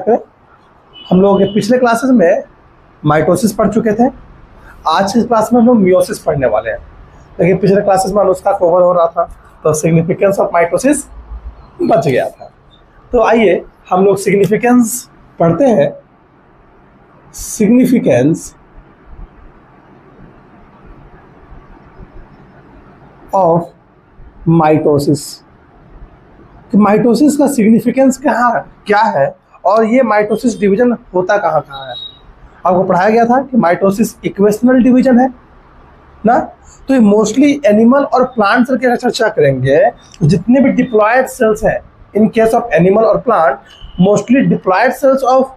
करें, हम लोग पिछले क्लासेस में माइटोसिस पढ़ चुके थे। आज की क्लास में हम लोग मियोसिस पढ़ने वाले हैं, लेकिन पिछले क्लासेस में उसका कवर हो रहा था तो सिग्निफिकेंस ऑफ माइटोसिस बच गया था। तो आइए हम लोग सिग्निफिकेंस पढ़ते हैं। सिग्निफिकेंस ऑफ माइटोसिस, माइटोसिस का सिग्निफिकेंस क्या है और ये माइटोसिस डिवीजन होता कहाँ है। आपको पढ़ाया गया था कि माइटोसिस इक्वेशनल डिवीजन है ना, तो ये मोस्टली एनिमल और प्लांट सेल की चर्चा करेंगे। जितने भी डिप्लॉयड सेल्स हैं इन केस ऑफ एनिमल और plant, mostly diploid cells of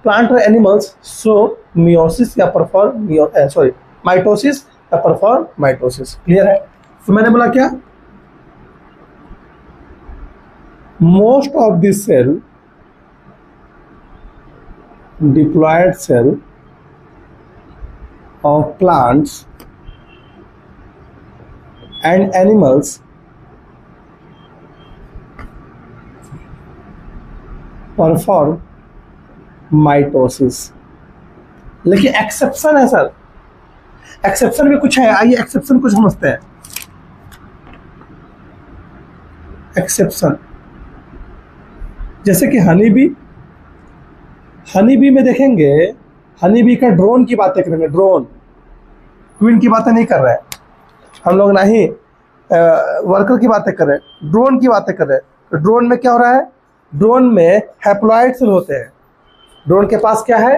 plant और एनिमल्स, सो मियोसिस या परफॉर्म माइटोसिस या परफॉर्म माइटोसिस। क्लियर है? तो मैंने बोला क्या, most of the cell, diploid cell of plants and animals perform mitosis। लेकिन एक्सेप्शन है सर, एक्सेप्शन भी कुछ है। आइए एक्सेप्शन कुछ समझते हैं। एक्सेप्शन जैसे कि हनी बी में देखेंगे, हनी बी का ड्रोन की बातें करेंगे। ड्रोन, क्वीन की बातें नहीं कर रहे हैं हम लोग, ना ही वर्कर की बातें कर रहे हैं, ड्रोन की बातें कर रहे हैं। ड्रोन में क्या हो रहा है, ड्रोन में हैप्लॉइड सेल होते हैं। ड्रोन के पास क्या है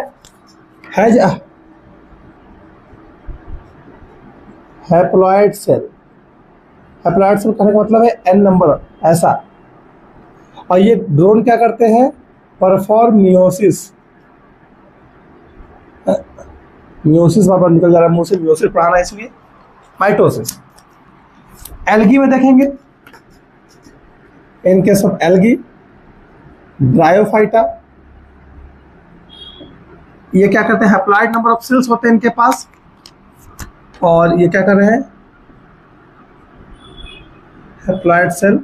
हैप्लॉइड सेल। हैप्लॉइड सेल कहने का मतलब है n नंबर ऐसा। और ये ड्रोन क्या करते हैं, परफॉर्म मियोसिस। मियोसिस बार निकल जा रहा है मुंह से, मियोसिस पढ़ाना है इसलिए। माइटोसिस एल्गी में देखेंगे, इन केस ऑफ एल्गी, ब्रायोफाइटा, ये क्या करते हैं, हैप्लॉइड नंबर ऑफ सेल्स होते हैं इनके पास, और ये क्या कर रहे हैं, हैप्लॉइड सेल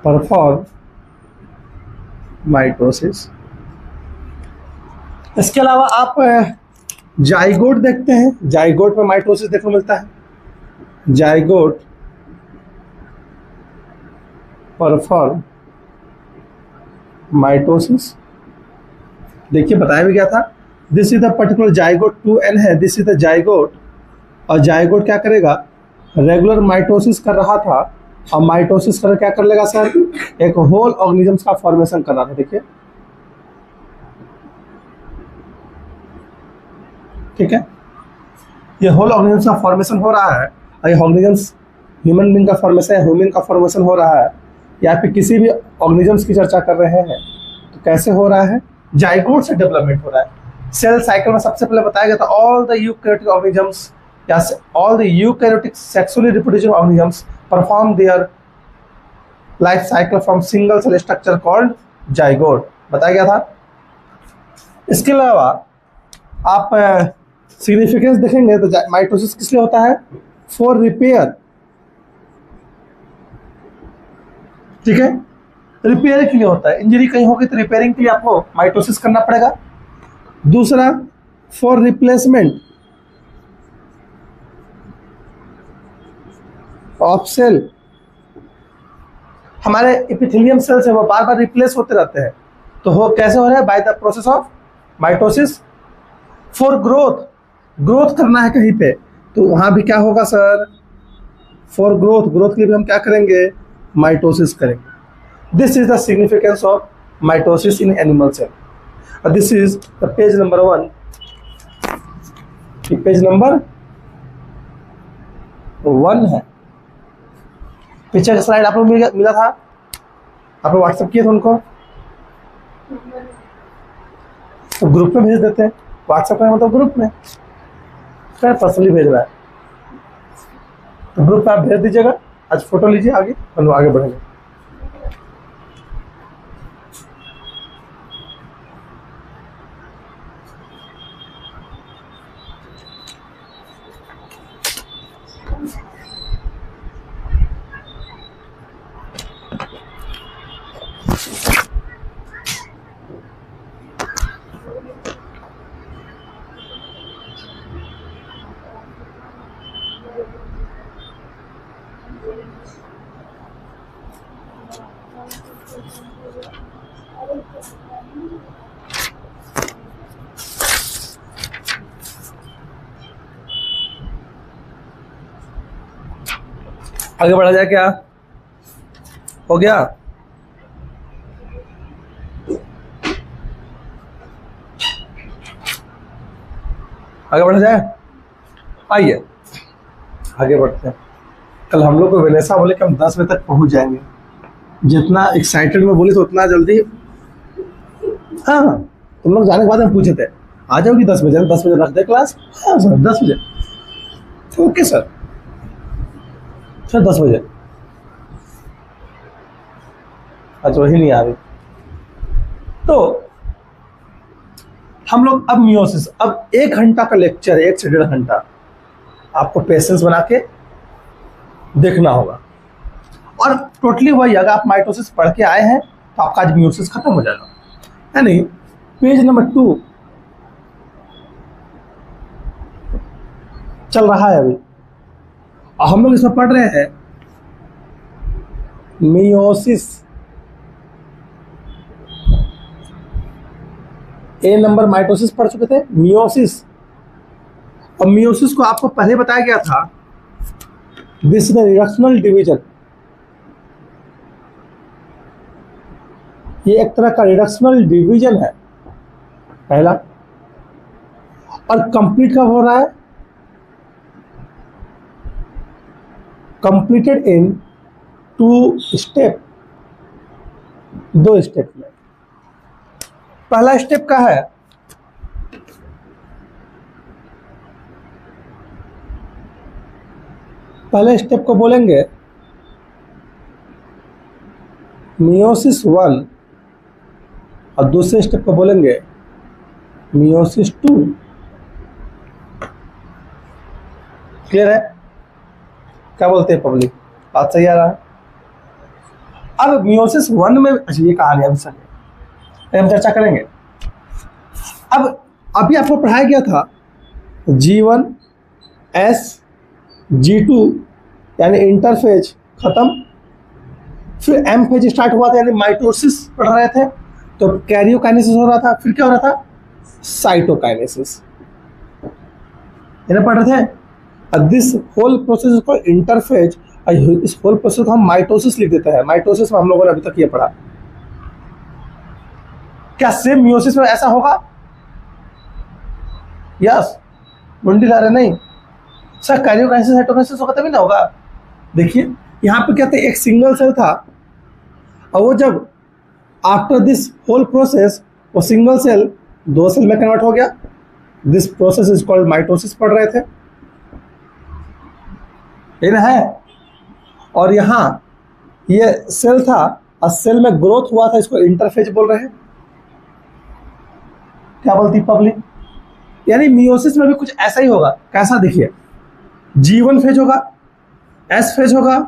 परफॉर्म माइटोसिस। इसके अलावा आप जाइगोट देखते हैं, जाइगोट में माइटोसिस देखने को मिलता है। Zygote perform mitosis. देखिए बताया भी गया था, this is the particular zygote 2n है, दिस इज द जाइगोट। और जाइगोट क्या करेगा, रेगुलर माइटोसिस कर रहा था, अब माइटोसिस कर क्या कर लेगा सर, एक होल ऑर्गेनिजम्स का फॉर्मेशन कर रहा था। देखिए ठीक है, ये होल ऑर्गेनिजम्स का फॉर्मेशन हो रहा है, और ये ऑर्गेनिजम्स ह्यूमन बीइंग का फॉर्मेशन है, ह्यूमन का फॉर्मेशन हो रहा है, या फिर किसी भी ऑर्गेनिजम्स की चर्चा कर रहे हैं तो कैसे हो रहा है, जाइगोट से डेवलपमेंट हो रहा है। सेल साइकिल में सबसे पहले बताया गया था, ऑल द यूकैरियोटिक ऑर्गेनिजम्स या all the eukaryotic sexually reproducing organisms perform their life cycle from single cell structure called zygote, बताया गया था। इसके अलावा आप सिग्निफिकेंस देखेंगे तो माइटोसिस किस लिए होता है, फॉर रिपेयर। ठीक है, रिपेयर के लिए होता है, इंजरी कहीं होगी तो रिपेयरिंग के लिए आपको माइटोसिस करना पड़ेगा। दूसरा, फॉर रिप्लेसमेंट ऑफ सेल। हमारे एपिथेलियम सेल्स है वो बार बार रिप्लेस होते रहते हैं, तो वो कैसे हो रहा है, by the process of mitosis. For growth, growth करना है कहीं पे तो वहां भी क्या होगा सर, फॉर ग्रोथ, ग्रोथ के लिए भी हम क्या करेंगे, माइटोसिस करेंगे। This is the significance of mitosis in animal cell. This is the page number 1, page number 1 है। पीछे का स्लाइड आप लोग मिला था, आप लोग व्हाट्सएप किए थे उनको, तो ग्रुप में भेज देते हैं। व्हाट्सएप में मतलब ग्रुप में, फिर पर्सनली भेज रहा है तो ग्रुप में आप भेज दीजिएगा। आज फोटो लीजिए, आगे हम लोग आगे बढ़ेंगे। आगे बढ़ा जाए क्या? हो गया? आगे बढ़ा जाए? आइए आगे बढ़ते हैं। कल हम लोग को वेनेसा बोले कि हम 10 बजे तक पहुंच जाएंगे। जितना एक्साइटेड में बोली तो उतना जल्दी। हाँ हाँ, तुम लोग जाने के बाद हम पूछे थे आ जाओगी 10 बजे? 10 बजे रख दे क्लास। हाँ सर 10 बजे। ओके सर, 10 बजे। आज वही नहीं आ रही। तो हम लोग अब मियोसिस, अब 1 घंटा का लेक्चर, 1 से 1.5 घंटा आपको पेशेंस बना के देखना होगा। और टोटली वही, अगर आप माइटोसिस पढ़ के आए हैं तो आपका आज मियोसिस खत्म हो जाएगा। यानी पेज नंबर 2 चल रहा है अभी, और हम लोग इसमें पढ़ रहे हैं मियोसिस। ए नंबर माइटोसिस पढ़ चुके थे, मियोसिस। और मियोसिस को आपको पहले बताया गया था this is the reductional division. ये एक तरह का रिडक्शनल डिवीजन है पहला। और कंप्लीट कब हो रहा है? कंप्लीटेड इन 2 स्टेप, 2 स्टेप में। पहला स्टेप क्या है? पहले स्टेप को बोलेंगे मियोसिस 1 और दूसरे स्टेप को बोलेंगे मियोसिस 2। क्लियर है? क्या बोलते हैं पब्लिक? बात सही आ रहा है? अब मियोसिस 1 में, अच्छा ये कहानी अभी सर हम चर्चा करेंगे। अब अभी आपको पढ़ाया गया था G1 S G2 यानी इंटरफेज खत्म, फिर एम फेज स्टार्ट हुआ था यानी माइटोसिस पढ़ रहे थे, तो कैरियोकाइनेसिस हो रहा था, फिर क्या हो रहा था? साइटोकाइनेसिस। पढ़ रहे थे। दिस होल प्रोसेस को इंटरफेज, इस होल प्रोसेस को हम माइटोसिस लिख देते हैं। माइटोसिस में हम लोगों ने अभी तक ये पढ़ा। क्या सेम मियोसिस में ऐसा होगा? यस, मुंडी ला रहे नहीं सर, कैरियोकाइनेसिस साइटोकाइनेसिस होगा तभी ना होगा। देखिए यहाँ पे क्या था, एक सिंगल सेल था और वो जब आफ्टर दिस होल प्रोसेस वो सिंगल सेल 2 सेल में कन्वर्ट हो गया। This process is called mitosis पढ़ रहे थे, ये ना है। और यहाँ ये सेल था और सेल में ग्रोथ हुआ था, इसको इंटरफेज बोल रहे हैं। क्या बोलती पब्लिक? यानी मियोसिस में भी कुछ ऐसा ही होगा। कैसा? देखिए G1 फेज होगा, S फेज होगा,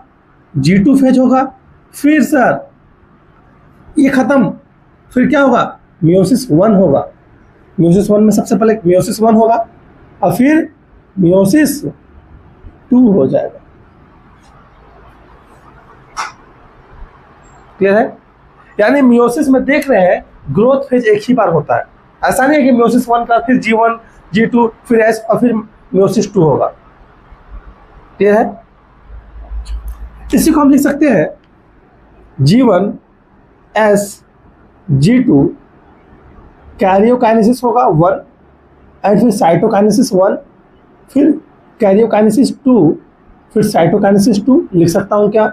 G2 फेज होगा, फिर सर ये खत्म, फिर क्या होगा? मियोसिस 1 होगा। मियोसिस 1 में सबसे पहले मियोसिस 1 होगा और फिर मियोसिस 2 हो जाएगा। क्लियर है? यानी मियोसिस में देख रहे हैं ग्रोथ फेज एक ही बार होता है। ऐसा नहीं है कि मियोसिस 1 का फिर G1 G2 फिर S और फिर मियोसिस 2 होगा। क्लियर है? इसी को हम लिख सकते हैं G1 S G2 कैरियोकाइनेसिस होगा 1 एंड फिर साइटोकाइनेसिस 1, फिर कैरियोकाइनेसिस 2, फिर साइटोकाइनेसिस 2। लिख सकता हूं क्या?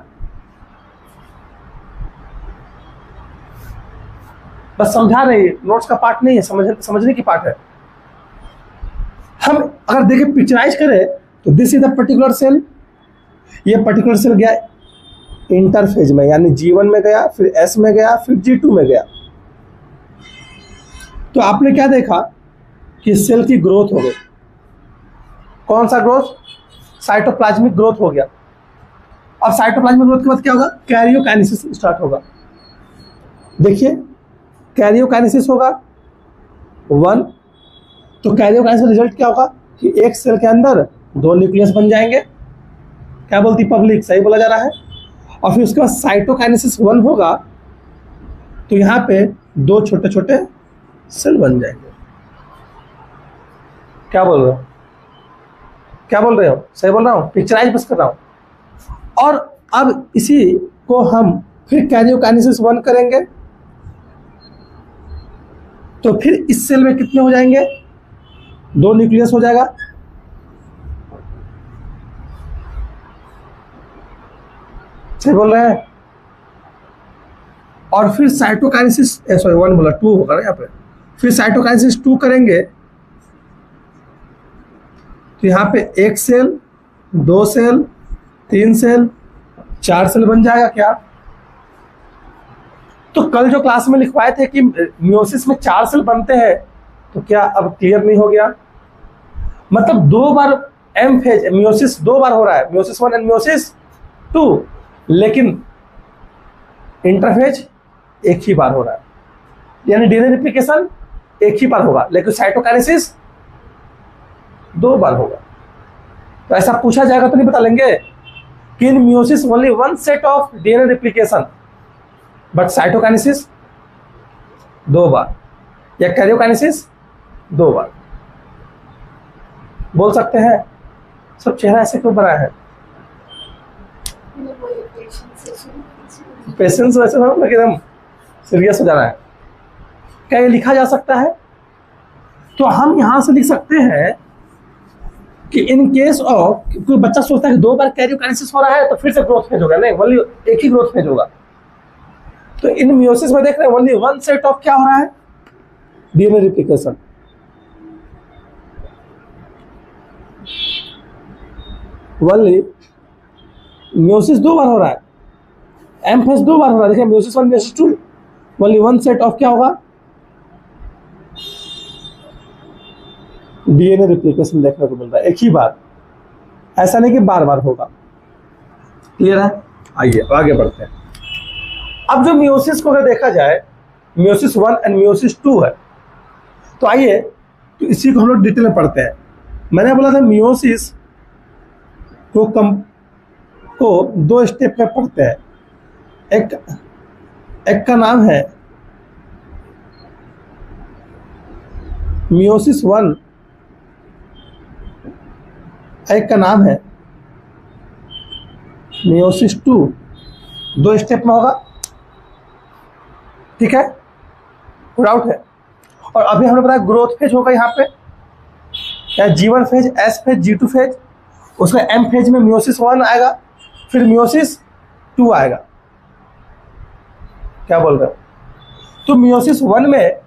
बस समझा रहे हैं, नोट्स का पार्ट नहीं है, समझने की पार्ट है। हम अगर देखें पिक्चराइज करें तो this is the particular cell, ये पर्टिकुलर सेल गया इंटरफेज में, यानी G1 में गया, फिर S में गया, फिर G2 में गया। तो आपने क्या देखा कि सेल की ग्रोथ हो गई। कौन सा ग्रोथ? साइटोप्लाज्मिक ग्रोथ हो गया। अब साइटोप्लाज्मिक ग्रोथ के बाद क्या होगा? कैरियोकाइनेसिस स्टार्ट होगा। देखिए कैरियोकाइनेसिस होगा 1, तो कैरियोकाइनेसिस रिजल्ट क्या होगा कि एक सेल के अंदर 2 न्यूक्लियस बन जाएंगे। क्या बोलती पब्लिक? सही बोला जा रहा है। और फिर उसके बाद साइटोकाइनेसिस 1 होगा तो यहाँ पे दो छोटे छोटे सेल बन जाएंगे। क्या बोल रहे हो, क्या बोल रहे हो, सही बोल रहा हूँ, पिक्चराइज बस कर रहा हूँ। और अब इसी को हम फिर कैरियोकाइनेसिस 1 करेंगे, तो फिर इस सेल में कितने हो जाएंगे, 2 न्यूक्लियस हो जाएगा। सही बोल रहे हैं। और फिर साइटोकाइनेसिस, सॉरी 1 बोला, 2 होगा ना यहाँ पे। फिर साइटोकाइनेसिस 2 करेंगे, तो यहाँ पे 1 सेल, 2 सेल, 3 सेल, 4 सेल बन जाएगा क्या। तो कल जो क्लास में लिखवाए थे कि मियोसिस में 4 सेल बनते हैं, तो क्या अब क्लियर नहीं हो गया। मतलब 2 बार एम फेज मियोसिस 2 बार हो रहा है, मियोसिस 1 एंड मियोसिस 2, लेकिन इंटरफेज एक ही बार हो रहा है, यानी डीएनए रिप्लिकेशन एक ही बार होगा, लेकिन साइटोकाइनेसिस 2 बार होगा। तो ऐसा पूछा जाएगा तो नहीं बता लेंगे कि इन meiosis only 1 set of DNA replication but cytokinesis 2 बार, या कैरियोकाइनेसिस 2 बार। बोल सकते हैं। सब चेहरा ऐसे क्यों बना है, पेशेंस वैसे हो एकदम सीरियस हो जाना है। क्या ये लिखा जा सकता है। तो हम यहां से लिख सकते हैं कि इन केस ऑफ, कोई बच्चा सोचता है कि 2 बार कैरियोकाइनेसिस हो रहा है तो फिर से ग्रोथ फेज होगा, नहीं, ओनली एक ही ग्रोथ फेज होगा। तो इन मियोसिस में देख रहे हैं ओनली 1 सेट ऑफ क्या हो रहा है, डीएनए रिप्लिकेशन। ओनली मियोसिस 2 बार हो रहा है, एम फेज 2 बार हो रहा है। देखिए meiosis 1 meiosis 2, only 1 set of क्या होगा, डीएनए रिप्लिकेशन देखने को मिल रहा है एक ही बार, ऐसा नहीं कि बार बार होगा। क्लियर है। आइए आगे बढ़ते हैं। अब जो मियोसिस को अगर देखा जाए, मियोसिस 1 एंड मियोसिस 2 है, तो आइए तो इसी को हम लोग डिटेल में पढ़ते हैं। मैंने बोला था मियोसिस को 2 स्टेप में पढ़ते हैं। एक का नाम है मियोसिस 1, एक का नाम है मियोसिस 2। 2 स्टेप में होगा, ठीक है, डाउट है। और अभी हमने बताया ग्रोथ फेज होगा यहाँ पे, या G1 phase, S phase, G2 phase, उसका M फेज में मियोसिस 1 आएगा, फिर मियोसिस 2 आएगा। क्या बोल रहे हो। तो मियोसिस 1 में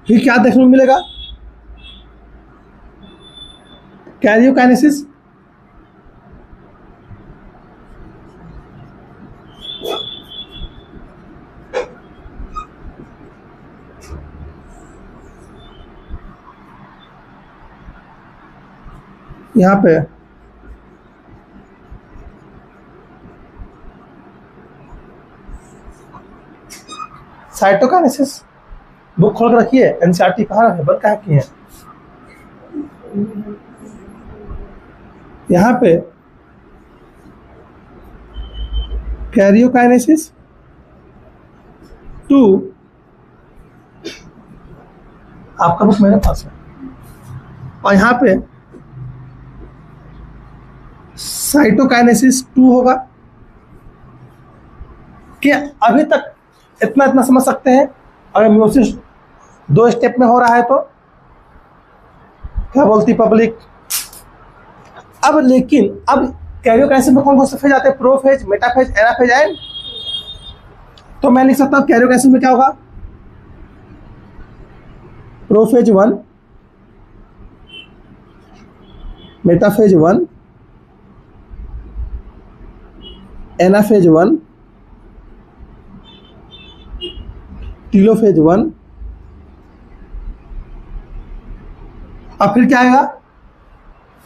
फिर क्या देखने को मिलेगा, कैरियोकाइनेसिस, यहाँ पे साइटोकाइनेसिस। बुक खोल कर रखिए, एनसीईआरटी कहाँ है, बंद कहाँ की है। यहाँ पे कैरियोकाइनेसिस 2, आपका बुक मेरे पास है, और यहाँ पे साइटोकाइनेसिस 2 होगा। कि अभी तक इतना समझ सकते हैं। अगर मियोसिस 2 स्टेप में हो रहा है तो क्या बोलती पब्लिक। अब लेकिन अब कैरियोकाइनेसिस में कौन कौन से फेज आते हैं, प्रोफेज, मेटाफेज, एनाफेज एंड। तो मैं लिख सकता हूँ कैरियोकाइनेसिस में क्या होगा, प्रोफेज 1, मेटाफेज 1, एनाफेज 1, टीलोफेज 1, अब फिर क्या आएगा,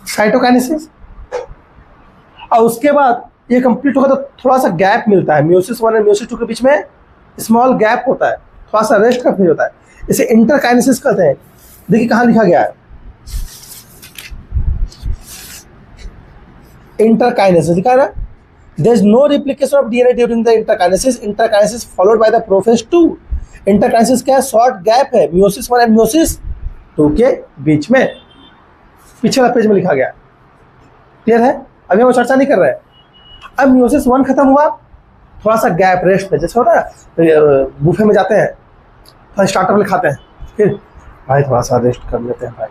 साइटोकाइनेसिस। और उसके बाद ये कंप्लीट होगा तो थोड़ा सा गैप मिलता है, मियोसिस 1 और मियोसिस 2 के बीच में स्मॉल गैप होता है, थोड़ा सा रेस्ट का फेज होता है, इसे इंटरकाइनेसिस कहते हैं। देखिए कहाँ लिखा गया है, इंटरकाइनेसिस लिखा है ना। There is no replication of DNA during the interkinesis. Interkinesis followed by the prophase 2. Interkinesis क्या है? शॉर्ट गैप है म्यूसिस 1 एंड म्यूसिस 2 के बीच में, पिछला पेज में लिखा गया। क्लियर है? अभी हम चर्चा नहीं कर रहे हैं। अब म्यूसिस 1 खत्म हुआ, थोड़ा सा गैप रेस्ट में, जैसे होता है बुफे में जाते हैं तो स्टार्टर में खाते हैं, फिर भाई थोड़ा सा रेस्ट कर लेते हैं भाई,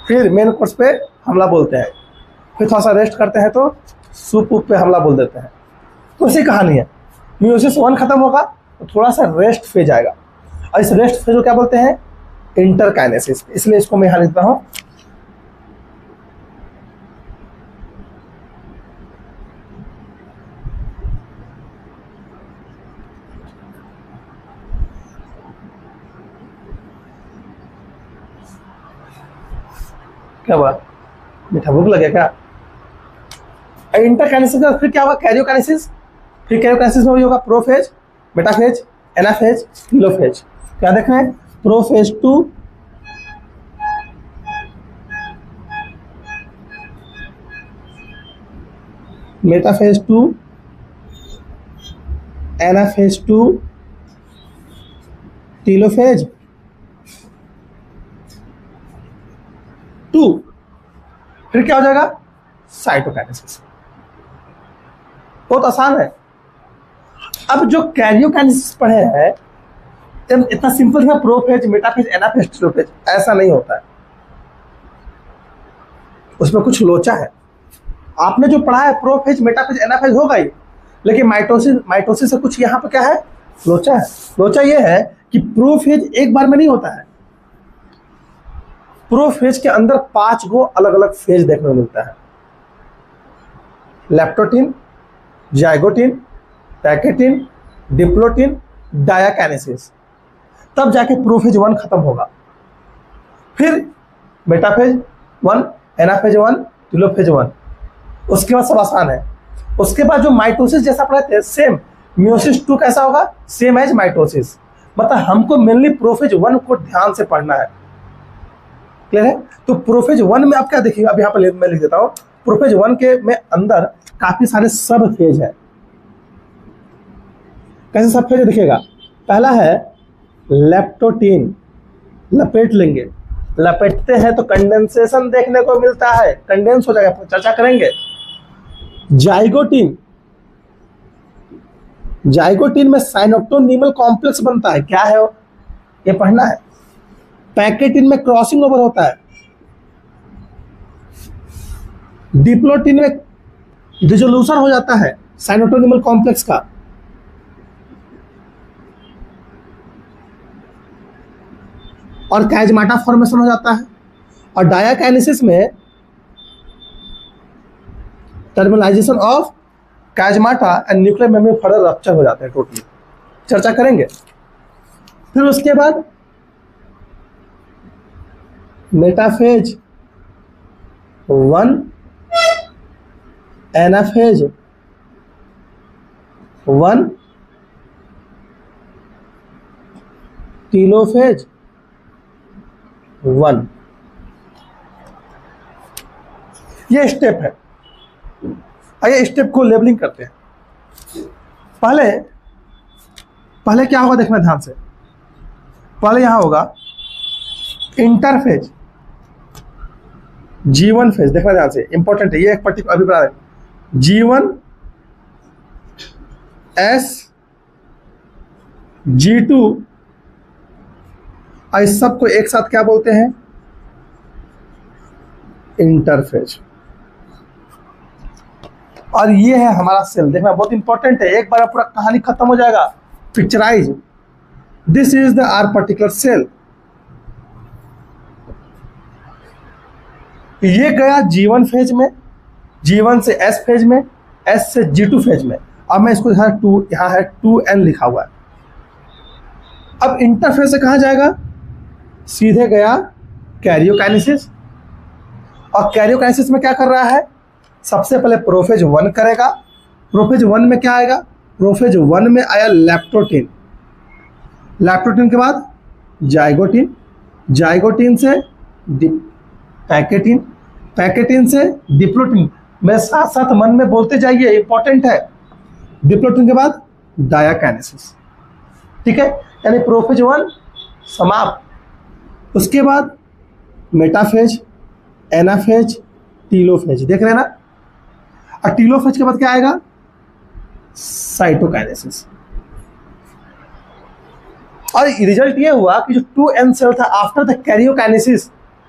फिर मेन कोर्स पे हमला बोलते हैं, फिर थोड़ा सा रेस्ट करते हैं तो सूप पे हमला बोल देते हैं। तो ऐसी कहानी है। म्यूसिस 1 खत्म होगा तो थोड़ा सा रेस्ट फेज आएगा, और इस रेस्ट फेज को क्या बोलते हैं? इंटरकाइनेसिस। इसलिए इसको मैं यहाँ लिखता हूँ क्या बात, मीठा भूख लगे क्या? इंटरकाइनेसिस का फिर क्या होगा? कैरियोकाइनेसिस। फिर कैरियोकाइनेसिस में वही होगा प्रोफेज, मेटाफेज, एनाफेज, टीलोफेज। क्या देख रहे हैं? Prophase 2, metaphase 2, anaphase 2, telophase 2। फिर क्या हो जाएगा? साइटोकाइनेसिस। बहुत आसान है। अब जो कैरियोकाइनेसिस पढ़े हैं इतना सिंपल है, प्रोफेज, मेटाफेज, एनाफेज, टीलोफेज, ऐसा नहीं होता है, उसमें कुछ लोचा है। आपने जो पढ़ा है प्रोफेज, मेटाफेज, एनाफेज होगा ही, लेकिन माइटोसिस से कुछ यहाँ पे क्या है? लोचा है। लोचा ये है कि प्रोफेज एक बार में नहीं होता है। प्रोफेज के अंदर 5 गो अलग अलग फेज देखने को मिलता है। लेप्टोटिन, जाइगोटिन, पैकेटिन, डिप्लोटिन, डायाकाइनेसिस, तब जाके प्रोफेज 1 खत्म होगा। फिर मेटाफेज 1, एनाफेज 1, टीलोफेज 1, उसके बाद सब आसान है। उसके बाद जो माइटोसिस जैसा पढ़ाते हैं सेम, म्यूसिस 2 कैसा होगा? Same as mitosis. मतलब हमको मेनली प्रोफेज 1 को ध्यान से पढ़ना है। क्लियर है? तो प्रोफेज 1 में आप क्या देखिएगा? अब यहाँ पर मैं लिख देता हूँ। प्रोफेज 1 के में अंदर काफी सारे सब फेज है। कैसे सब फेज देखिएगा? पहला है लेप्टोटिन, लपेट लेंगे, लपेटते हैं तो कंडेंसेशन देखने को मिलता है, कंडेंस हो जाएगा, चर्चा करेंगे। जाइगोटिन, जाइगोटिन में साइनोक्टोनिमल कॉम्प्लेक्स बनता है, क्या है वो? ये पढ़ना है। पैकेटिन में क्रॉसिंग ओवर होता है। डिप्लोटिन में डिसोल्यूशन हो जाता है साइनोक्टोनिमल कॉम्प्लेक्स का। और कैजमाटा फॉर्मेशन हो जाता है। और डायाकाइनेसिस में terminalization of chiasmata and nuclear membrane further rupture हो जाते हैं। टोटली चर्चा करेंगे। फिर उसके बाद मेटाफेज 1, एनाफेज 1, टीलोफेज 1। ये स्टेप है। आइए स्टेप को लेबलिंग करते हैं। पहले क्या होगा देखना ध्यान से। पहले यहां होगा इंटरफेज, G1 फेज, देखना ध्यान से, इंपॉर्टेंट है ये, एक पर्टिकुलर अभिप्राय है। G1, S, G2, इस सब को एक साथ क्या बोलते हैं? इंटरफेज। और ये है हमारा सेल, देखना बहुत इंपॉर्टेंट है। एक बार पूरा कहानी खत्म हो जाएगा। Picturise, this is the are particular cell. ये गया G1 फेज में, G1 से S फेज में, S से G2 फेज में। अब मैं इसको यहाँ है 2N लिखा हुआ है। अब इंटरफेज से कहाँ जाएगा? सीधे गया कैरियोकाइनेसिस। और कैरियोकाइनेसिस में क्या कर रहा है? सबसे पहले प्रोफेज 1 करेगा। प्रोफेज 1 में क्या आएगा? प्रोफेज 1 में आया लेप्टोटिन, लेप्टोटिन के बाद जाइगोटिन, जाइगोटिन से पैकेटिन, पैकेटिन से डिप्लोटिन। मैं साथ साथ मन में बोलते जाइए, इंपॉर्टेंट है। डिप्लोटन के बाद डायाकाइनेसिस, ठीक है, यानी प्रोफेज 1 समाप्त। उसके बाद मेटाफेज, एनाफेज, टीलोफेज, देख रहे हैं ना। और टीलोफेज के बाद क्या आएगा? साइटोकाइनेसिस। और रिजल्ट ये हुआ कि जो 2n सेल था after the karyokinesis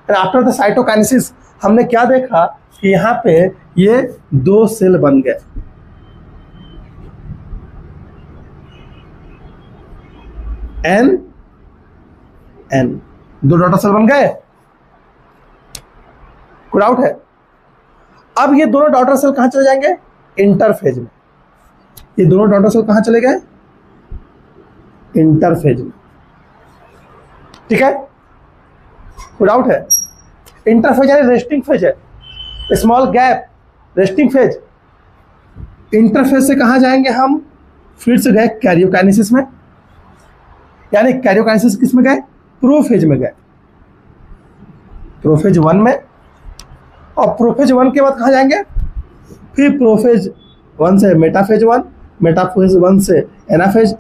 and after the cytokinesis, हमने क्या देखा कि यहाँ पे ये 2 सेल बन गए। n 2 डॉटर सेल बन गए, कोई डाउट है? अब ये दोनों डॉटर सेल कहां चले जाएंगे? इंटरफेज में। ये दोनों डॉटर सेल कहां चले गए? इंटरफेज में, ठीक है, कोई डाउट है? इंटरफेज यानी रेस्टिंग फेज है, small gap, resting phase. Interphase से कहां जाएंगे हम? फिर से गए कैरियोकाइनेसिस में, यानी कैरियोकाइनेसिस किस में गए? प्रोफेज में गए, प्रोफेज 1 में। और प्रोफेज 1 के बाद कहाँ जाएंगे? फिर प्रोफेज 1 से मेटाफेज 1, मेटाफेज 1 से एनाफेज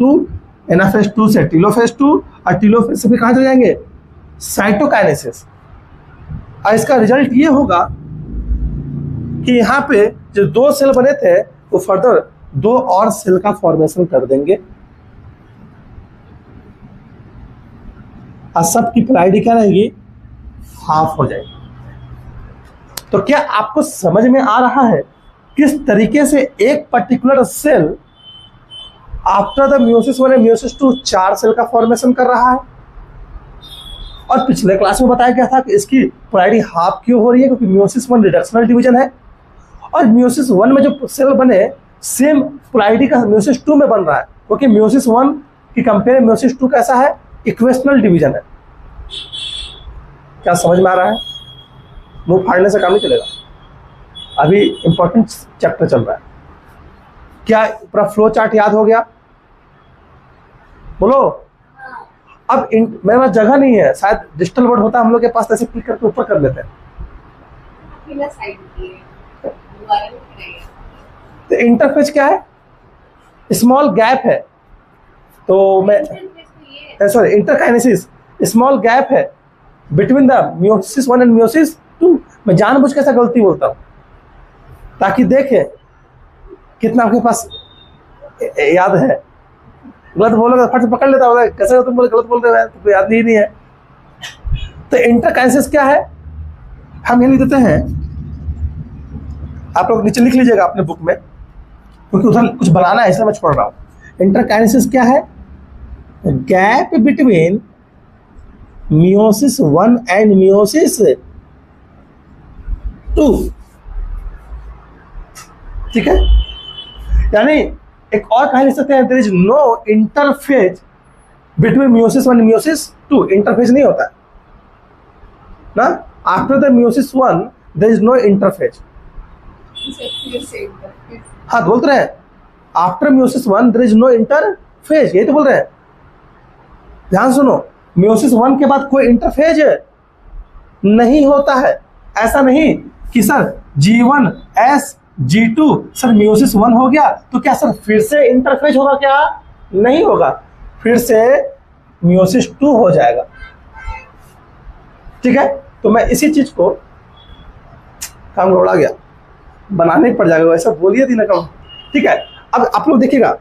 2, एनाफेज 2 से टीलोफेज 2, और टीलोफेज से फिर कहाँ चले जाएंगे? साइटोकाइनेसिस। और इसका रिजल्ट ये होगा कि यहाँ पे जो 2 सेल बने थे वो फर्दर 2 और सेल का फॉर्मेशन कर देंगे, और सबकी प्रायोरिटी क्या रहेगी? हाफ हो जाएगी। तो क्या आपको समझ में आ रहा है किस तरीके से एक particular cell after the meiosis 1 and meiosis 2 4 cell का फॉर्मेशन कर रहा है? और पिछले क्लास में बताया गया था कि इसकी प्रायोरिटी हाफ क्यों हो रही है? क्योंकि मियोसिस 1 रिडक्शनल डिवीजन है, और मियोसिस 1 में जो सेल बने सेम प्रायोरिटी का मियोसिस 2 में बन रहा है, क्योंकि मियोसिस 1 की कंपेयर मियोसिस 2 कैसा है? इक्वेशनल डिवीजन है। क्या समझ में आ रहा है? मुंह फाड़ने से काम नहीं चलेगा, अभी इंपॉर्टेंट चैप्टर चल रहा है। क्या पूरा फ्लो चार्ट याद हो गया? बोलो। अब मेरे पास जगह नहीं है, शायद डिजिटल बोर्ड होता हम लोग के पास, ऐसे क्लिक करके ऊपर कर लेते हैं। तो इंटरफेस क्या है? स्मॉल गैप है, तो मैं सॉरी इंटरकाइनेसिस स्मॉल गैप है between the meiosis 1 and meiosis 2। मैं जानबूझ के ऐसा गलती बोलता हूँ ताकि देखे कितना आपके पास याद है। गलत बोलोगे फट से पकड़ लेता होगा, कैसे तुम बोले गलत बोल रहे हो, तो याद ही नहीं है। तो इंटरकाइनेसिस क्या है? हम ये लिख देते हैं, आप लोग नीचे लिख लीजिएगा अपने बुक में, क्योंकि उधर कुछ बनाना है इसलिए मैं छोड़ रहा हूँ। इंटरकाइनेसिस क्या है? Gap between meiosis 1 and meiosis 2, ठीक है। यानी एक और कहानी लिख सकते हैं, there is no interphase between meiosis 1 and meiosis 2। Interphase नहीं होता ना, after the meiosis 1 there is no interphase. हाँ बोल रहे हैं, after meiosis 1 there is no interphase, यही तो बोल रहे हैं। ध्यान सुनो, मियोसिस 1 के बाद कोई इंटरफेज नहीं होता है। ऐसा नहीं कि sir G1 S G2 sir meiosis 1 हो गया तो क्या सर फिर से इंटरफेज होगा? क्या नहीं होगा, फिर से मियोसिस 2 हो जाएगा, ठीक है। तो मैं इसी चीज को काम गड़बड़ा गया, बनाने ही पड़ जाएगा, वैसा बोलिए थी ना काम, ठीक है। अब आप लोग देखिएगा,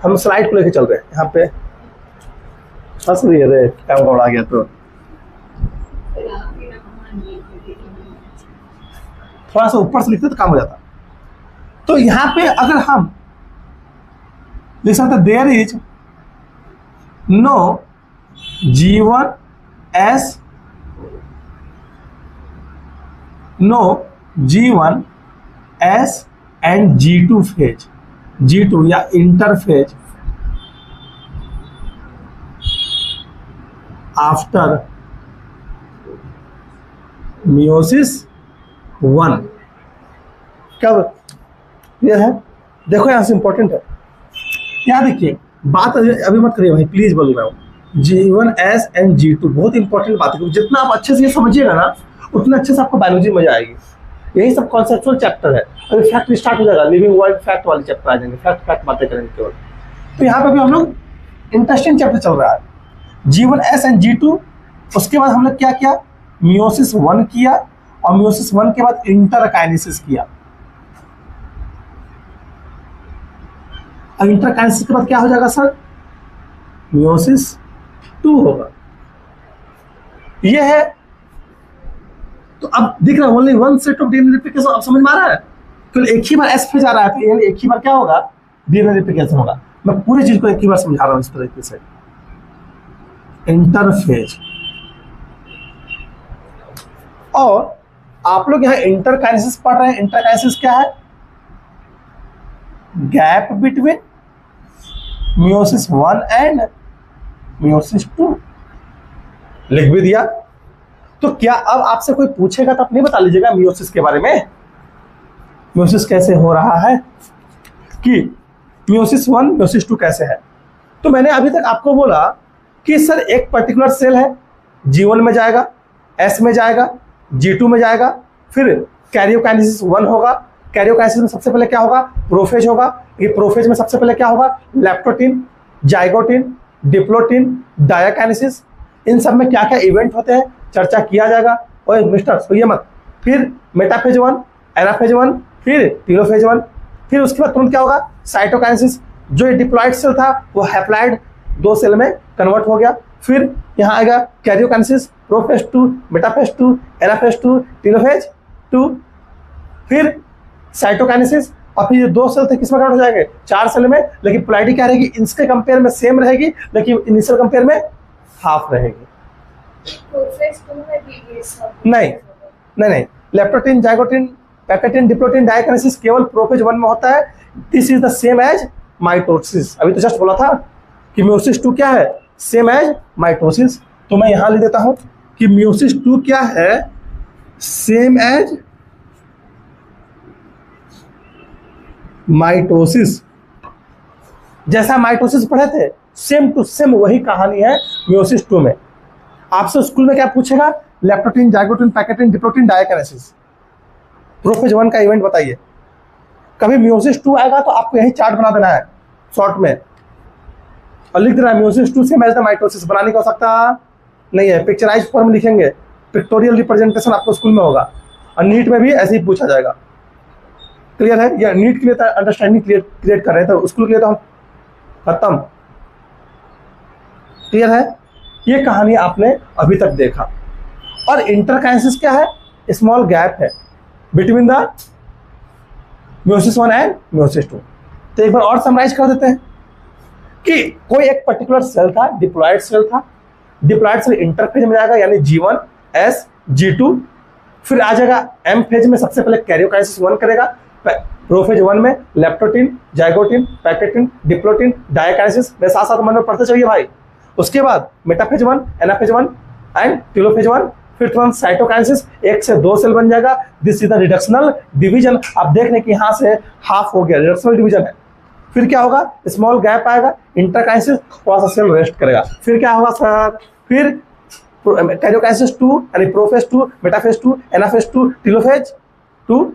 हम स्लाइड को लेके चल रहे हैं यहाँ पे। हंस रही है रे, काम गड़बड़ा गया तो थोड़ा सा ऊपर से लिखते तो काम हो जाता। तो यहाँ पे अगर हम लिख सकते there is no G1 S no G1 S and G2 phase, G2 या इंटरफेज आफ्टर मियोसिस 1। कब यह है? देखो यहां से इंपॉर्टेंट है, यहाँ देखिए, बात अभी मत करिए भाई प्लीज, बोल रहा हूँ। G1 S एंड G2 बहुत इंपॉर्टेंट बात है, जितना आप अच्छे से ये समझिएगा ना उतना अच्छे से आपको बायोलॉजी मजा आएगी। यही सब कॉन्सेप्चुअल चैप्टर है। अभी फैक्ट स्टार्ट हो जाएगा, लिविंग वर्ल्ड फैक्ट वाले चैप्टर आ जाएंगे, फैक्ट फैक्ट बातें करेंगे केवल। तो यहाँ पे भी हम लोग इंटरेस्टिंग चैप्टर चल रहा है, G1S एंड G2। उसके बाद हम लोग क्या किया, मियोसिस 1 किया, और मियोसिस 1 के बाद इंटरकाइनेसिस किया। अब इंटरकाइनेसिस के बाद क्या हो जाएगा सर, मियोसिस 2 होगा। ये है। तो अब दिख रहा है only one set of DNA replication. अब समझ में आ रहा है, केवल एक ही बार एस फेज आ रहा है, तो यानी एक ही बार क्या होगा, डीएनए रेप्लिकेशन होगा। मैं पूरी चीज को एक ही बार समझा रहा हूं इस तरीके से। इंटरफेज, और आप लोग यहां इंटरकाइनेसिस पढ़ रहे हैं। इंटरकाइनेसिस क्या है, gap between meiosis 1 and meiosis 2। लिख भी दिया। तो क्या अब आपसे कोई पूछेगा तो आप नहीं बता लीजिएगा मियोसिस के बारे में, मियोसिस कैसे हो रहा है, कि मियोसिस 1 मियोसिस 2 कैसे है। तो मैंने अभी तक आपको बोला कि सर एक पर्टिकुलर सेल है, G1 में जाएगा, S में जाएगा, G2 में जाएगा, फिर कैरियोकाइनेसिस 1 होगा। कैरियोकाइनेसिस में सबसे पहले क्या होगा, प्रोफेज होगा। ये प्रोफेज में सबसे पहले क्या होगा, लैप्टोटिन, जाइगोटिन, डिप्लोटिन, डायाकाइनेसिस। इन सब में क्या क्या इवेंट होते हैं चर्चा किया जाएगा। और मिस्टर सोइए मत। फिर मेटाफेज 1, एनाफेज 1, फिर टीलोफेज 1, फिर उसके बाद तुरंत क्या होगा, साइटोकाइनेसिस। जो ये डिप्लॉइड सेल था वो हैप्लॉइड 2 सेल में कन्वर्ट हो गया। फिर यहाँ आएगा karyokinesis, prophase 2, metaphase 2, anaphase 2, telophase 2, फिर साइटोकाइनेसिस। और फिर ये 2 सेल थे किसमें कन्वर्ट हो जाएंगे, 4 सेल में। लेकिन पोलैरिटी क्या रहेगी, इसके कंपेयर में सेम रहेगी, लेकिन इनिशियल कंपेयर में हाफ रहेगी। नहीं नहीं नहीं, leptotene, zygotene, pachytene, diplotene, diakinesis केवल प्रोफेज 1 में होता है। This is the same as mitosis. अभी तो जस्ट बोला था कि मियोसिस 2 क्या है, सेम एज माइटोसिस। तो मैं यहां लिख देता हूं कि मियोसिस 2 क्या है, सेम एज माइटोसिस। जैसा माइटोसिस पढ़े थे सेम टू सेम वही कहानी है मियोसिस 2 में। आपसे स्कूल में क्या पूछेगा, leptotene, zygotene, pachytene, diplotene, diakinesis, prophase 1 का इवेंट बताइए। कभी मियोसिस 2 आएगा तो आपको यही चार्ट बना देना है शॉर्ट में, और लिख देना मियोसिस 2 से मैच द माइटोसिस। बनाने की आवश्यकता नहीं है, पिक्चराइज फॉर्म लिखेंगे, पिक्टोरियल रिप्रेजेंटेशन आपको स्कूल में होगा। और नीट में भी ऐसे ही पूछा जाएगा। क्लियर है, या नीट के लिए अंडरस्टैंडिंग क्रिएट कर रहे हैं, तो स्कूल के लिए तो हम खत्म। क्लियर है, ये कहानी आपने अभी तक देखा। और इंटरकाइनेसिस क्या है, स्मॉल गैप है between the meiosis 1 and meiosis 2। तो एक बार और समराइज कर देते हैं कि कोई एक पर्टिकुलर सेल था, डिप्लॉयड सेल था। डिप्लॉयड सेल इंटरफेज में जाएगा, यानी G1, S, G2। फिर आ जाएगा M फेज में, सबसे पहले कैरियोकाइनेसिस 1 करेगा। प्रोफेज 1 में लैप्टोटिन, जाइगोटिन, पैकेटिन, डिप्लोटिन, डायकाइनेसिस। मेरे साथ साथ मन में पढ़ते चलिए भाई। उसके बाद मेटाफेज 1, एनाफेज 1 एंड टीलोफेज 1। फिर तुरंत साइटोकाइनेसिस, 1 से 2 सेल बन जाएगा। This is the reductional division. आप देख रहे हैं कि यहाँ से हाफ हो गया, रिडक्शनल डिवीजन है। फिर क्या होगा, स्मॉल गैप आएगा, इंटरकाइनेसिस, थोड़ा सा सेल रेस्ट करेगा। फिर क्या होगा सर, फिर कैरियोकाइनेसिस 2 यानी प्रोफेज 2, मेटाफेज 2, एनाफेज 2, टीलोफेज 2।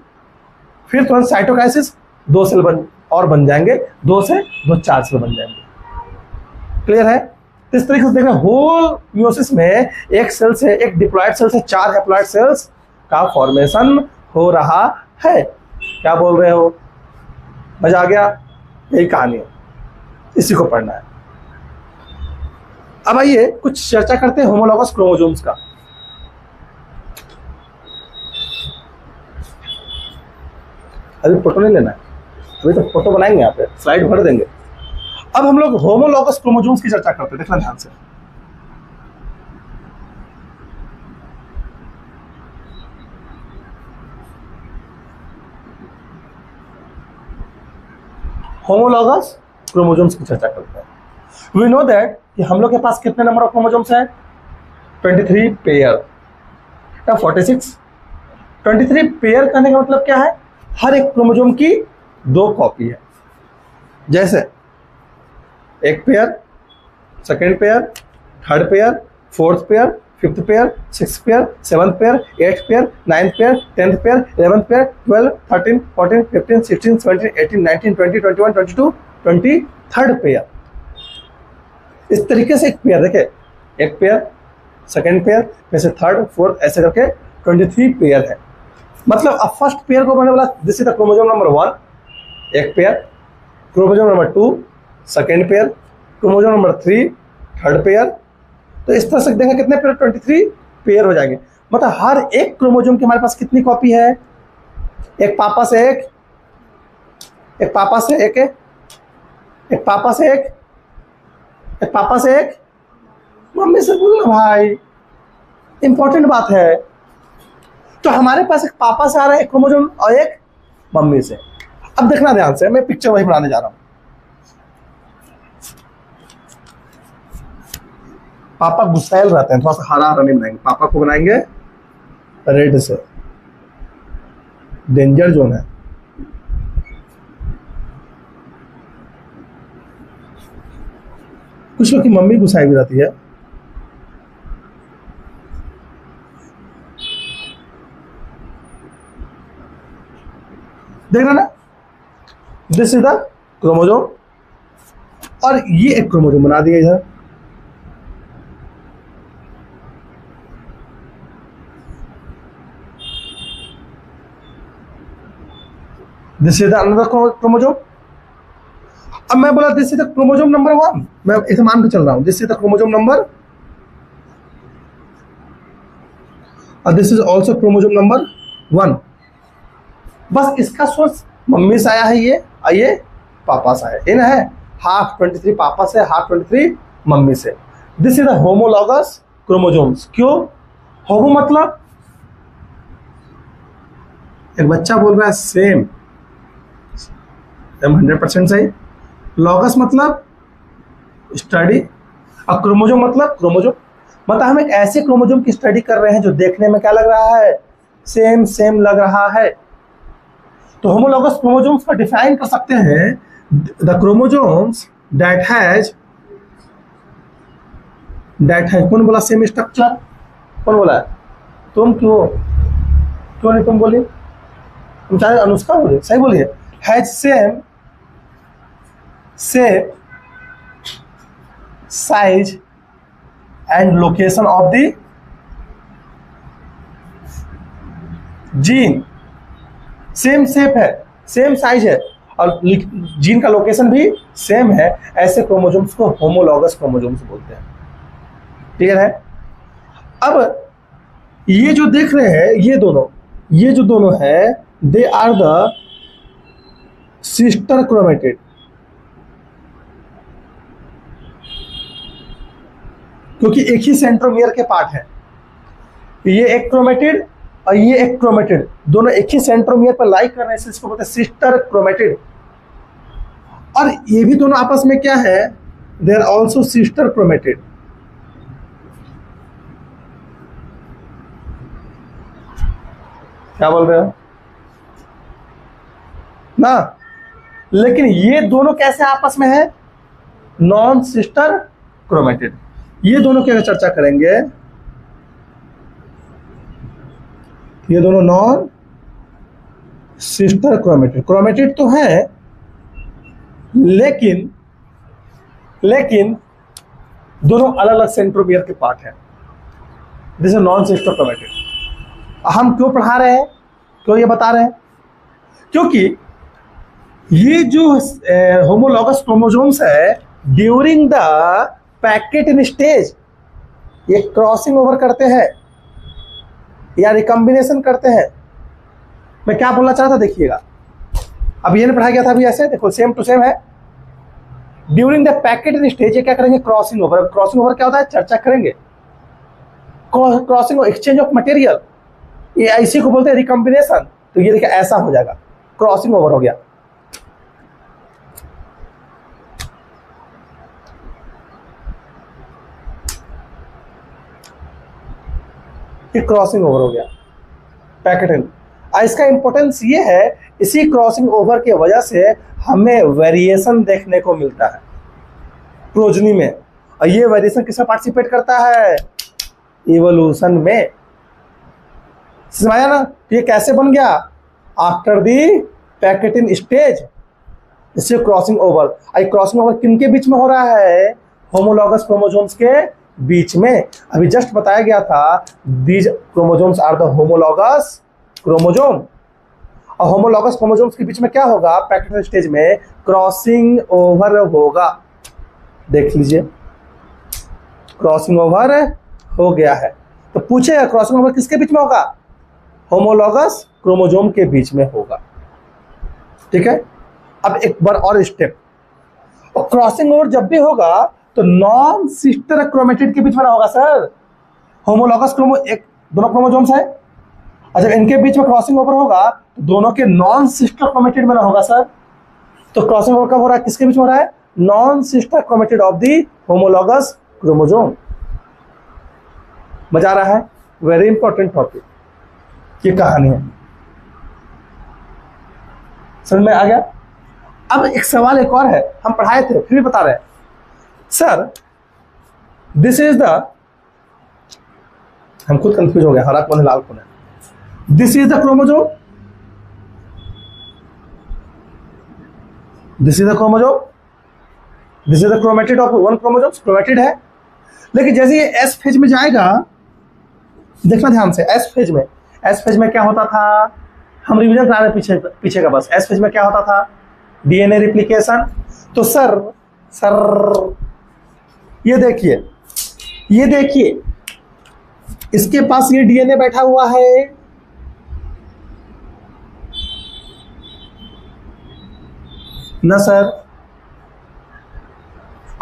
फिर तुरंत साइटोकाइनेसिस, 2 सेल बन जाएंगे, 2 से 2 4 सेल बन जाएंगे। क्लियर है। इस तरीके से देखना, होल मियोसिस में एक सेल से, एक डिप्लॉयड सेल से 4 हैप्लॉयड सेल्स का फॉर्मेशन हो रहा है। क्या बोल रहे हो, मजा आ गया? यही कहानी है, इसी को पढ़ना है। अब आइए कुछ चर्चा करते हैं होमोलॉगस क्रोमोसोम्स का। अभी फोटो नहीं लेना है, अभी तो फोटो बनाएंगे, यहाँ पे स्लाइड भर देंगे। अब हम लोग होमोलॉगस क्रोमोसोम्स की चर्चा करते हैं, देखना ध्यान से। होमोलॉगस क्रोमोसोम्स की चर्चा करते हैं। वी नो दैट कि हम लोग के पास कितने नंबर ऑफ क्रोमोसोम्स हैं, 23 पेयर या 46। 23 पेयर कहने का मतलब क्या है, हर एक क्रोमोसोम की 2 कॉपी है। जैसे एक pair, second pair, third pair, fourth pair, 5th pair, 6th pair, 7th pair, 8th pair, 9th pair, 10th pair, 11th pair, 12, 13, 14, 15, 16, 17, 18, 19, 20, 21, 22, 23rd pair. इस तरीके से एक पेयर देखे, एक पेयर, सेकेंड पेयर, फिर से थर्ड, फोर्थ, ऐसे करके 23 पेयर है। मतलब अब फर्स्ट पेयर को मैंने बोला this is the chromosome number 1, एक pair, chromosome number 2 second pair, chromosome number 3 third pair. तो इस तरह से देखा कितने पेयर, 23 पेयर हो जाएंगे। मतलब हर एक क्रोमोसोम की हमारे पास कितनी कॉपी है, एक पापा से एक, एक पापा से एक, एक पापा से एक, एक पापा से एक, मम्मी से बोलना भाई, इंपॉर्टेंट बात है। तो हमारे पास एक पापा से आ रहा है एक क्रोमोसोम और एक मम्मी से। अब देखना ध्यान से, मैं पिक्चर वही बनाने जा रहा हूं। पापा गुस्सैल रहते हैं, थोड़ा सा हरा हरा नहीं बनाएंगे, पापा को बनाएंगे रेड से, डेंजर जोन है। कुछ लोग की मम्मी गुस्साई भी रहती है। देख रहे ना, दिस इज द क्रोमोसोम, और ये एक क्रोमोसोम बना दिया इधर। This is the another chromosome. अब मैं बोला this is the chromosome number 1, मैं इसे मान के चल रहा हूं, this is the chromosome number, और this is also chromosome number 1। बस इसका सोर्स मम्मी से आया है, ये पापा से आया है, ना है हाफ 23 पापा से, हाफ 23 मम्मी से। This is the homologous chromosomes. क्यों होमो मतलब, एक बच्चा बोल रहा है सेम 100% सही, लॉगस मतलब स्टडी, और क्रोमोसोम मतलब क्रोमोसोम। मतलब हम एक ऐसे क्रोमोसोम की स्टडी कर रहे हैं जो देखने में क्या लग रहा है, सेम सेम लग रहा है। तो होमोलॉगस क्रोमोसोम्स को डिफाइन कर सकते हैं, द क्रोमोसोम्स दैट हैज, कौन बोला सेम स्ट्रक्चर, कौन बोला है, तुम क्यों नहीं तुम बोली, तुम चाहे अनुष्का बोलिए, सही बोलिए, has same shape, size and location of the gene। Same shape है, सेम साइज है, और जीन का लोकेशन भी सेम है। ऐसे क्रोमोसोम्स को होमोलॉगस क्रोमोसोम्स बोलते हैं। क्लियर है। अब ये जो देख रहे हैं, ये जो दोनों है, they are the sister chromatid. क्योंकि एक ही सेंट्रोमियर के पार्ट है, ये एक क्रोमेटिड और ये एक क्रोमेटिड, दोनों एक ही सेंट्रोमियर पर लाइक कर रहे हैं, इसको बोलते हैं सिस्टर क्रोमेटिड। और ये भी दोनों आपस में क्या है, they are also sister chromatid. क्या बोल रहे हो ना, लेकिन ये दोनों कैसे आपस में है, नॉन सिस्टर क्रोमेटिड। ये दोनों की चर्चा करेंगे, ये दोनों नॉन सिस्टर क्रोमेटिड। क्रोमेटिड तो है, लेकिन दोनों अलग अलग सेंट्रोमियर के पार्ट हैं। This is non sister chromatid. हम क्यों पढ़ा रहे हैं, क्यों ये बता रहे हैं, क्योंकि ये जो होमोलॉगस क्रोमोसोम्स है, during the packet in stage ये क्रॉसिंग ओवर करते हैं या रिकम्बिनेशन करते हैं। मैं क्या बोलना चाहता था देखिएगा, अब ये पढ़ाया गया था अभी, ऐसे देखो सेम टू सेम है। During the packet in stage ये क्या करेंगे, क्रॉसिंग ओवर। क्रॉसिंग ओवर क्या होता है, चर्चा करेंगे। क्रॉसिंग एक्सचेंज ऑफ मटेरियल, ये इसी को बोलते हैं रिकम्बिनेशन। तो ये देखिए ऐसा हो जाएगा, क्रॉसिंग ओवर हो गया। ये क्रॉसिंग ओवर हो गया पैकेट इन। इसका इंपॉर्टेंस ये है, इसी क्रॉसिंग ओवर की वजह से हमें वेरिएशन देखने को मिलता है प्रोजनी में। और ये वेरिएशन किसमें पार्टिसिपेट करता है, इवोल्यूशन में। समझ आया ना? तो ये कैसे बन गया? आफ्टर दी पैकेटिन स्टेज, इससे क्रॉसिंग ओवर। क्रॉसिंग ओवर किन के बीच में हो रहा है? होमोलॉगस क्रोमोसोम्स के बीच में। अभी जस्ट बताया गया था these chromosomes are the homologous chromosome. और होमोलॉगस क्रोमोसोम्स के बीच में क्या होगा? पैकेटिन स्टेज में क्रॉसिंग ओवर होगा। देख लीजिए, क्रॉसिंग ओवर हो गया है। तो पूछेगा क्रॉसिंग ओवर किसके बीच में होगा? होमोलॉगस क्रोमोसोम के बीच में होगा। ठीक है, अब एक बार और स्टेप। और क्रॉसिंग ओवर जब भी होगा तो नॉन सिस्टर क्रोमेटिड के बीच में ना होगा सर। होमोलॉगस दोनों क्रोमोसोम्स है, और जब इनके बीच में क्रॉसिंग ओवर होगा तो दोनों के नॉन सिस्टर क्रोमेटिड में ना होगा सर। तो क्रॉसिंग ओवर कब हो रहा है? किसके बीच में हो रहा है? Non sister chromatid of the homologous chromosome. मजा आ रहा है? वेरी इंपॉर्टेंट टॉपिक, ये कहानी है। समझ में आ गया? अब एक सवाल एक और है, हम पढ़ाए थे फिर भी बता रहे हैं सर। दिस इज द, हम खुद कंफ्यूज हो गए, हरा कौन है लाल कौन है। This is the chromosome, this is the chromosome, this is the chromatid of one chromosome, chromatid है। लेकिन जैसे ये एस फेज में जाएगा, देखना ध्यान से, एस फेज में क्या होता था? हम रिवीजन करा रहे पीछे का बस। एस फेज में क्या होता था? DNA replication. तो सर ये देखिए इसके पास ये डीएनए बैठा हुआ है, ना सर?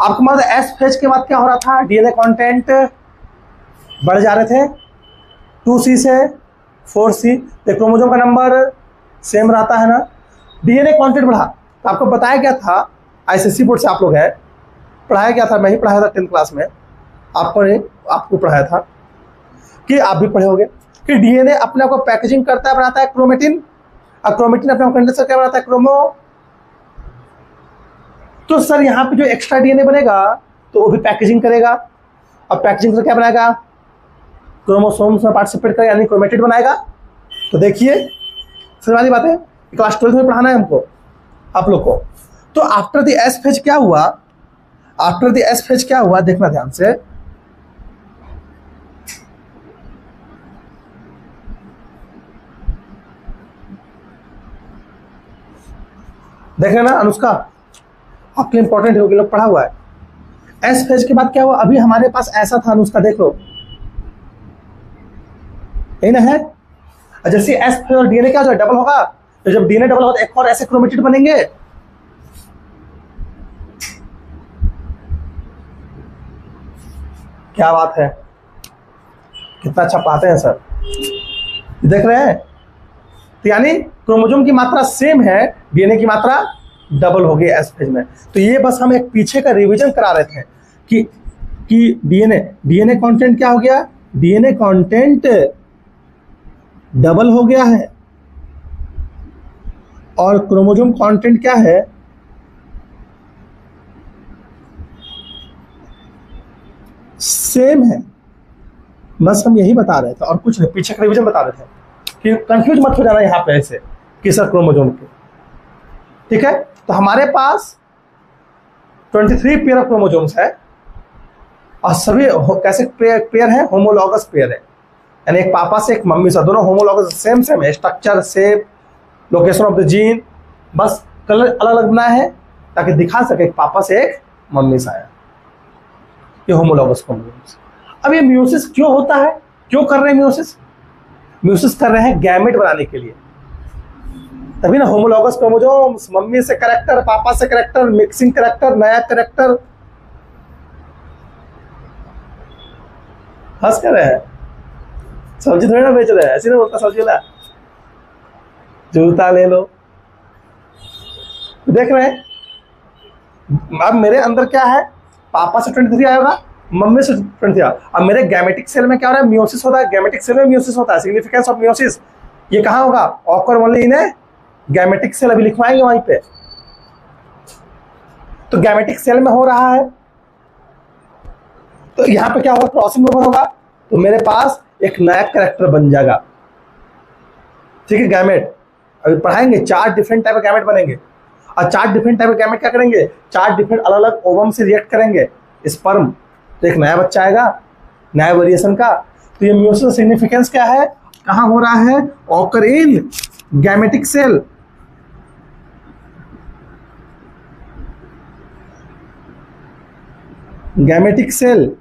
आपको मतलब एस फेज के बाद क्या हो रहा था? डीएनए कंटेंट बढ़ जा रहे थे 2C से 4C। तो क्रोमोसोम का नंबर सेम रहता है ना, डीएनए कंटेंट बढ़ा। तो आपको बताया गया था, आईसीएसई बोर्ड से आप लोग है, पढ़ाया गया था, मैं ही पढ़ाया था 10th क्लास में, आपको पढ़ाया था कि आप भी पढ़े होंगे कि डीएनए अपने आप को पैकेजिंग करता है, बनाता है क्रोमेटिन, और क्रोमेटिन अपने आप कंडेंस करके बनाता है क्रोमो। तो सर यहाँ पे जो एक्स्ट्रा डीएनए बनेगा तो वो भी पैकेजिंग करेगा, और पैकेजिंग से क्या बनाएगा? क्रोमोसोम्स में पार्टिसिपेट करेगा, यानी क्रोमेटिड बनाएगा। तो देखिए समझ वाली बात है, क्लास 12 में पढ़ाना है हमको आप लोग को। तो आफ्टर द एस फेज क्या हुआ? आफ्टर द एस फेज क्या हुआ, देखना ध्यान से। देख रहे ना अनुष्का, आपके लिए इंपॉर्टेंट है, लोग पढ़ा हुआ है। एस फेज के बाद क्या हुआ? अभी हमारे पास ऐसा था अनुष्का, देख लो, यही ना है। जैसे एस फेज और डीएनए क्या हो जाए? डबल होगा। तो जब डीएनए डबल होगा तो एक और ऐसे क्रोमेटिड बनेंगे। क्या बात है, कितना अच्छा पढ़ाते हैं सर, देख रहे हैं? तो यानी क्रोमोसोम की मात्रा सेम है, डीएनए की मात्रा डबल हो गई एस फेज में। तो ये बस हम एक पीछे का रिवीजन करा रहे थे कि डीएनए कंटेंट क्या हो गया? डीएनए कंटेंट डबल हो गया है, और क्रोमोसोम कंटेंट क्या है? सेम है। बस हम यही बता रहे थे और कुछ नहीं, पीछे का रिवीजन बता रहे थे कि कंफ्यूज मत हो जाना यहाँ पे ऐसे कि सर क्रोमोसोम के। ठीक है, तो हमारे पास 23 पेयर ऑफ क्रोमोसोम्स है, और सभी कैसे पेयर है? होमोलॉगस पेयर है, यानी एक पापा से एक मम्मी से, दोनों होमोलॉगस सेम है, structure, shape, location of the gene, बस कलर अलग अलग बनाया है ताकि दिखा सके एक पापा से एक मम्मी से आया। ये होमोलॉगस क्रोमोसोम्स। अब ये म्यूसिस क्यों होता है? क्यों कर रहे हैं म्यूसिस? म्यूसिस कर रहे हैं गैमेट बनाने के लिए, तभी ना होमोलॉगस क्रोमोसोम्स, मम्मी से कैरेक्टर, पापा से कैरेक्टर, मिक्सिंग कैरेक्टर, नया कैरेक्टर। हंस कर रहे हैं, सब्जी थोड़ी ना बेच रहे हैं, ऐसे ना बोलता सब्जी वाला, जूता ले लो। देख रहे हैं अब मेरे अंदर क्या है? पापा से 23 आएगा, मम्मी से 23 आएगा। अब मेरे गैमेटिक सेल में क्या हो रहा है? म्यूसिस होता है, गैमेटिक सेल में म्यूसिस होता है। सिग्निफिकेंस ऑफ म्यूसिस ये कहाँ होगा? Occur only in gametic cell, अभी लिखवाएंगे वहीं पे। तो गैमेटिक सेल में हो रहा है, तो यहाँ पे क्या होगा? क्रॉसिंग ओवर होगा, तो मेरे पास एक नया कैरेक्टर बन जाएगा। ठीक है, गैमेट अभी पढ़ाएंगे, 4 डिफरेंट टाइप के गैमेट बनेंगे, और 4 डिफरेंट टाइप के गैमेट क्या करेंगे, 4 डिफरेंट अलग अलग ओवम से रिएक्ट करेंगे स्पर्म, तो एक नया बच्चा आएगा, नया वेरिएशन का। तो ये म्यूसिस सिग्निफिकेंस क्या है, कहाँ हो रहा है, occur in gametic cell. Gametic cell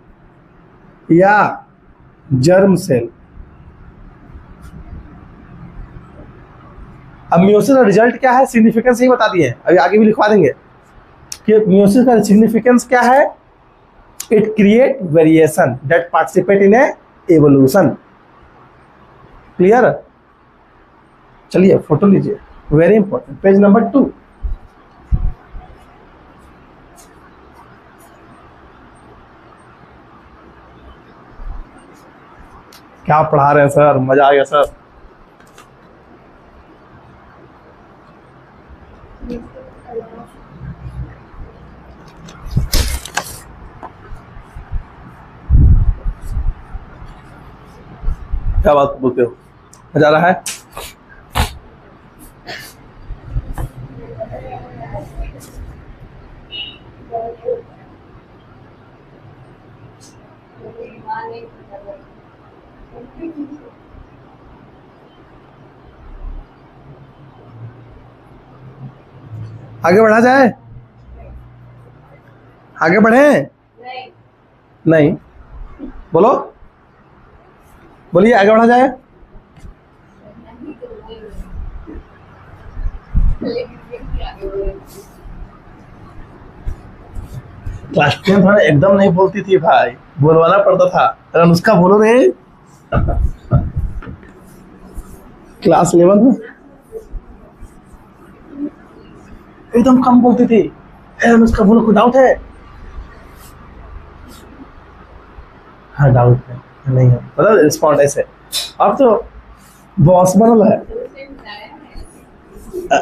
या जर्म सेल। अब म्यूसिस का रिजल्ट क्या है, सिग्निफिकेंस ही बता दिए, अभी आगे भी लिखवा देंगे कि म्यूसिस का सिग्निफिकेंस क्या है। It create variation that participate in A evolution. Clear, चलिए फोटो लीजिए, वेरी इंपॉर्टेंट, पेज नंबर 2। क्या पढ़ा रहे हैं सर, मजा आ गया सर। क्या बात बोलते हो, मजा आ रहा है। आगे बढ़ा जाए, आगे बढ़े, नहीं बोलो, बोलिए आगे बढ़ा जाए। क्लास 10 में एकदम नहीं बोलती थी भाई, बोलवाना पड़ता था, अगर नुस्खा बोलो रे। क्लास 11 में एकदम कम बोलती थी, नुस्खा बोलो, कोई डाउट है। हाँ डाउट है, नहीं है, मतलब रिस्पॉन्ड ऐसे। अब तो बॉस बनल है,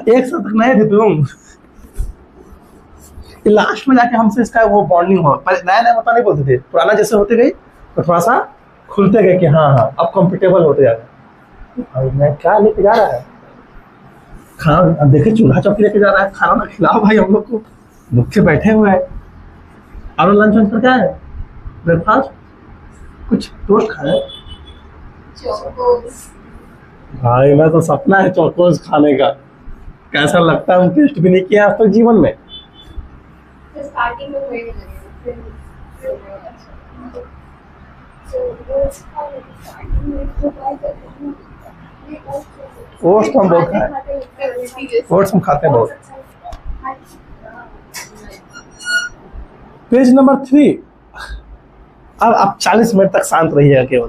एक साथ तक नए थे तुम, लास्ट में जाके हमसे इसका वो बॉन्डिंग हो। पहले नया नया मतलब नहीं बोलते थे, पुराना जैसे होते गए तो थोड़ा सा खुलते गए कि हाँ हाँ अब कंफर्टेबल होते जा रहे। मैं क्या लेके जा रहा है, खाना देखे, चूल्हा चौकी लेके जा रहा है, खाना ना खिलाओ भाई हम लोग को, भूखे बैठे हुए हैं। और लंच वंच पर क्या है, ब्रेकफास्ट कुछ टोस्ट खाए भाई, मैं तो सपना है चौकोस खाने का, कैसा लगता है, हम टेस्ट भी नहीं किया आज तक जीवन में। स्टार्टिंग में वही ओट्स हम बहुत खाए, ओट्स हम खाते हैं बहुत। Page number 3। अब आप 40 मिनट तक शांत रहिएगा केवल,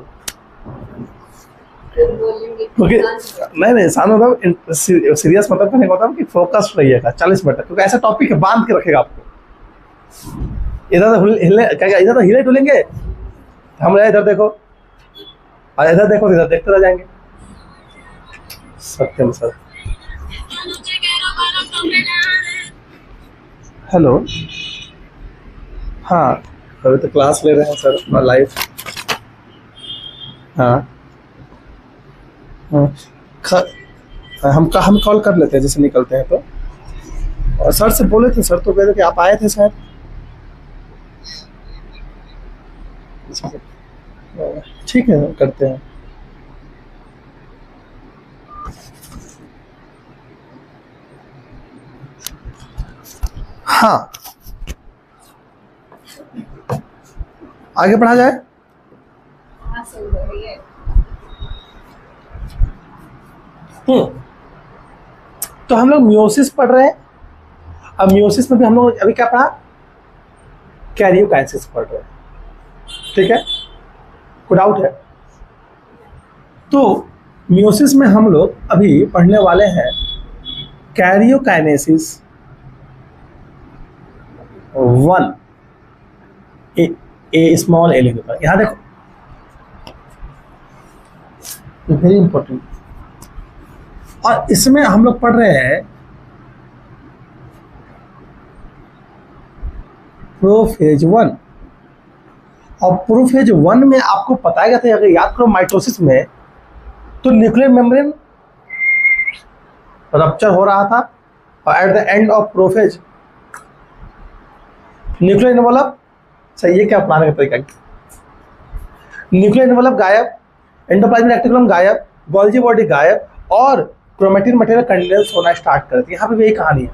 क्योंकि नहीं शांत मतलब सीरियस मतलब कहने का मतलब कि फोकस्ड रहिएगा 40 मिनट तक, क्योंकि ऐसा टॉपिक है बांध के रखेगा आपको। इधर तो हिले, क्या इधर तो हिले डुलेंगे हम, इधर देखो और इधर देखो, इधर देखते रह जाएंगे। सत्यम सर, हेलो, हाँ अभी तो क्लास ले रहे हैं सर अपना लाइव। हाँ हम कॉल कर लेते हैं जैसे निकलते हैं तो। और सर से बोले थे, सर तो कह रहे कि आप आए थे शायद। ठीक है करते हैं। हाँ आगे पढ़ा जाए। तो हम लोग मियोसिस पढ़ रहे हैं। अब मियोसिस में भी हम लोग अभी क्या पढ़ा, कैरियोकाइनेसिस पढ़ रहे हैं। ठीक है, कोई डाउट है? तो मियोसिस में हम लोग अभी पढ़ने वाले हैं कैरियोकाइनेसिस 1, ए स्मॉल ए लिखा, यहां देखो वेरी इंपॉर्टेंट। और इसमें हम लोग पढ़ रहे हैं प्रोफेज 1 और प्रोफेज 1 में आपको पता है था, अगर याद करो माइटोसिस में तो न्यूक्लियर मेम्ब्रेन रप्चर हो रहा था और at the end of prophase nuclear involve, सही है क्या अपनाने का तरीका, न्यूक्लियर इनवॉल्व गायब, एंडोप्लाज्मिक रेटिकुलम गायब, गोल्जी बॉडी गायब और क्रोमेटिन मटेरियल कंडेंस होना स्टार्ट करती है। यहाँ पे भी यही कहानी है,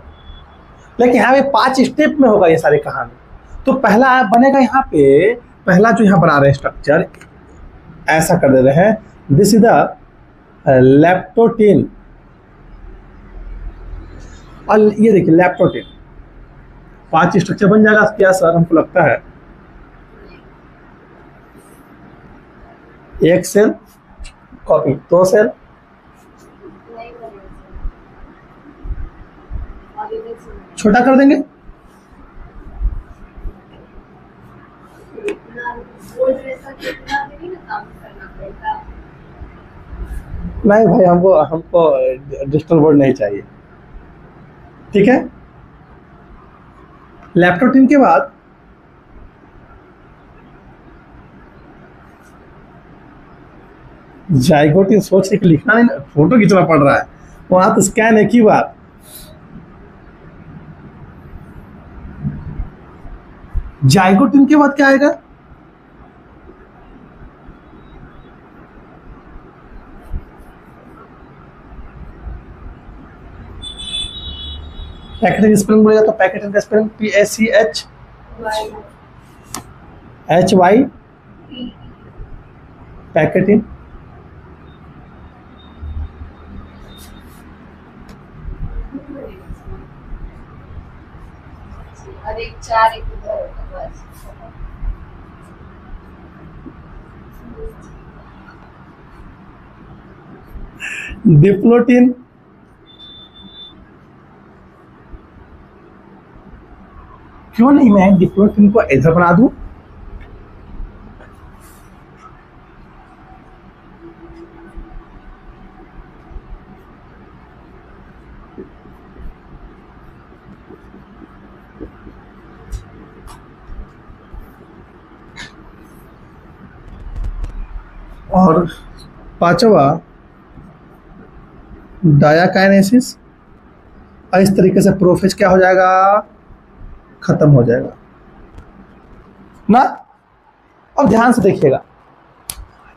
लेकिन यहाँ पे 5 स्टेप में होगा ये सारी कहानी। तो पहला बनेगा यहाँ पे, पहला जो यहाँ बना रहे हैं स्ट्रक्चर ऐसा कर दे रहे हैं, दिस इज द लेप्टोटीन, और ये देखिए लेप्टोटीन 5 स्ट्रक्चर बन जाएगा क्या सर? हमको लगता है एक सेल कॉपी, 2 सेल, नहीं बनेगा सर। और इधर से छोटा कर देंगे, इतना वो जैसा कितना भी नहीं ना काम करना पड़ेगा। नहीं भाई हमको डिजिटल बोर्ड नहीं चाहिए, ठीक है। लेप्टोटीन के बाद जाइगोटीन, सोच के लिखना नहीं, फोटो खींचना पड़ रहा है, वहां तो स्कैन एक ही बार। जाइगोटीन के बाद क्या आएगा? पैकेटिंग स्पेलिंग बोलेगा तो पैकेटिंग का स्पेलिंग PACHHY, पैकेटिंग। और एक 4 एक उधर होगा बस। डिप्लोटीन, क्यों नहीं मैं डिप्लोटीन को इधर बना दूं? और 5वां डायाकाइनेसिस, और इस तरीके से प्रोफेज क्या हो जाएगा? खत्म हो जाएगा ना। अब ध्यान से देखिएगा,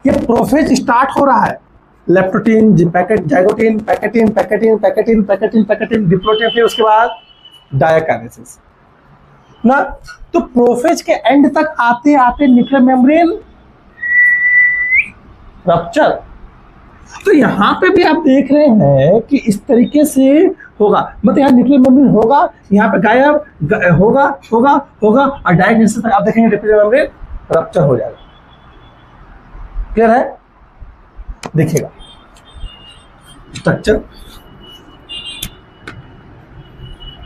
ये प्रोफेज स्टार्ट हो रहा है, leptotene, zygotene, pachytene, pachytene, pachytene, pachytene, pachytene, diplotene, फिर उसके बाद डायाकाइनेसिस ना। तो प्रोफेज के एंड तक आते आते न्यूक्लियर मेम्ब्रेन रप्चर। तो यहाँ पे भी आप देख रहे हैं कि इस तरीके से होगा, मतलब यहाँ न्यूक्लियर मेम्ब्रेन होगा, यहाँ पे गायब होगा होगा होगा और डायरेक्ट तक आप देखेंगे न्यूक्लियर मेम्ब्रेन रप्चर हो जाएगा। क्लियर है? देखिएगा स्ट्रक्चर।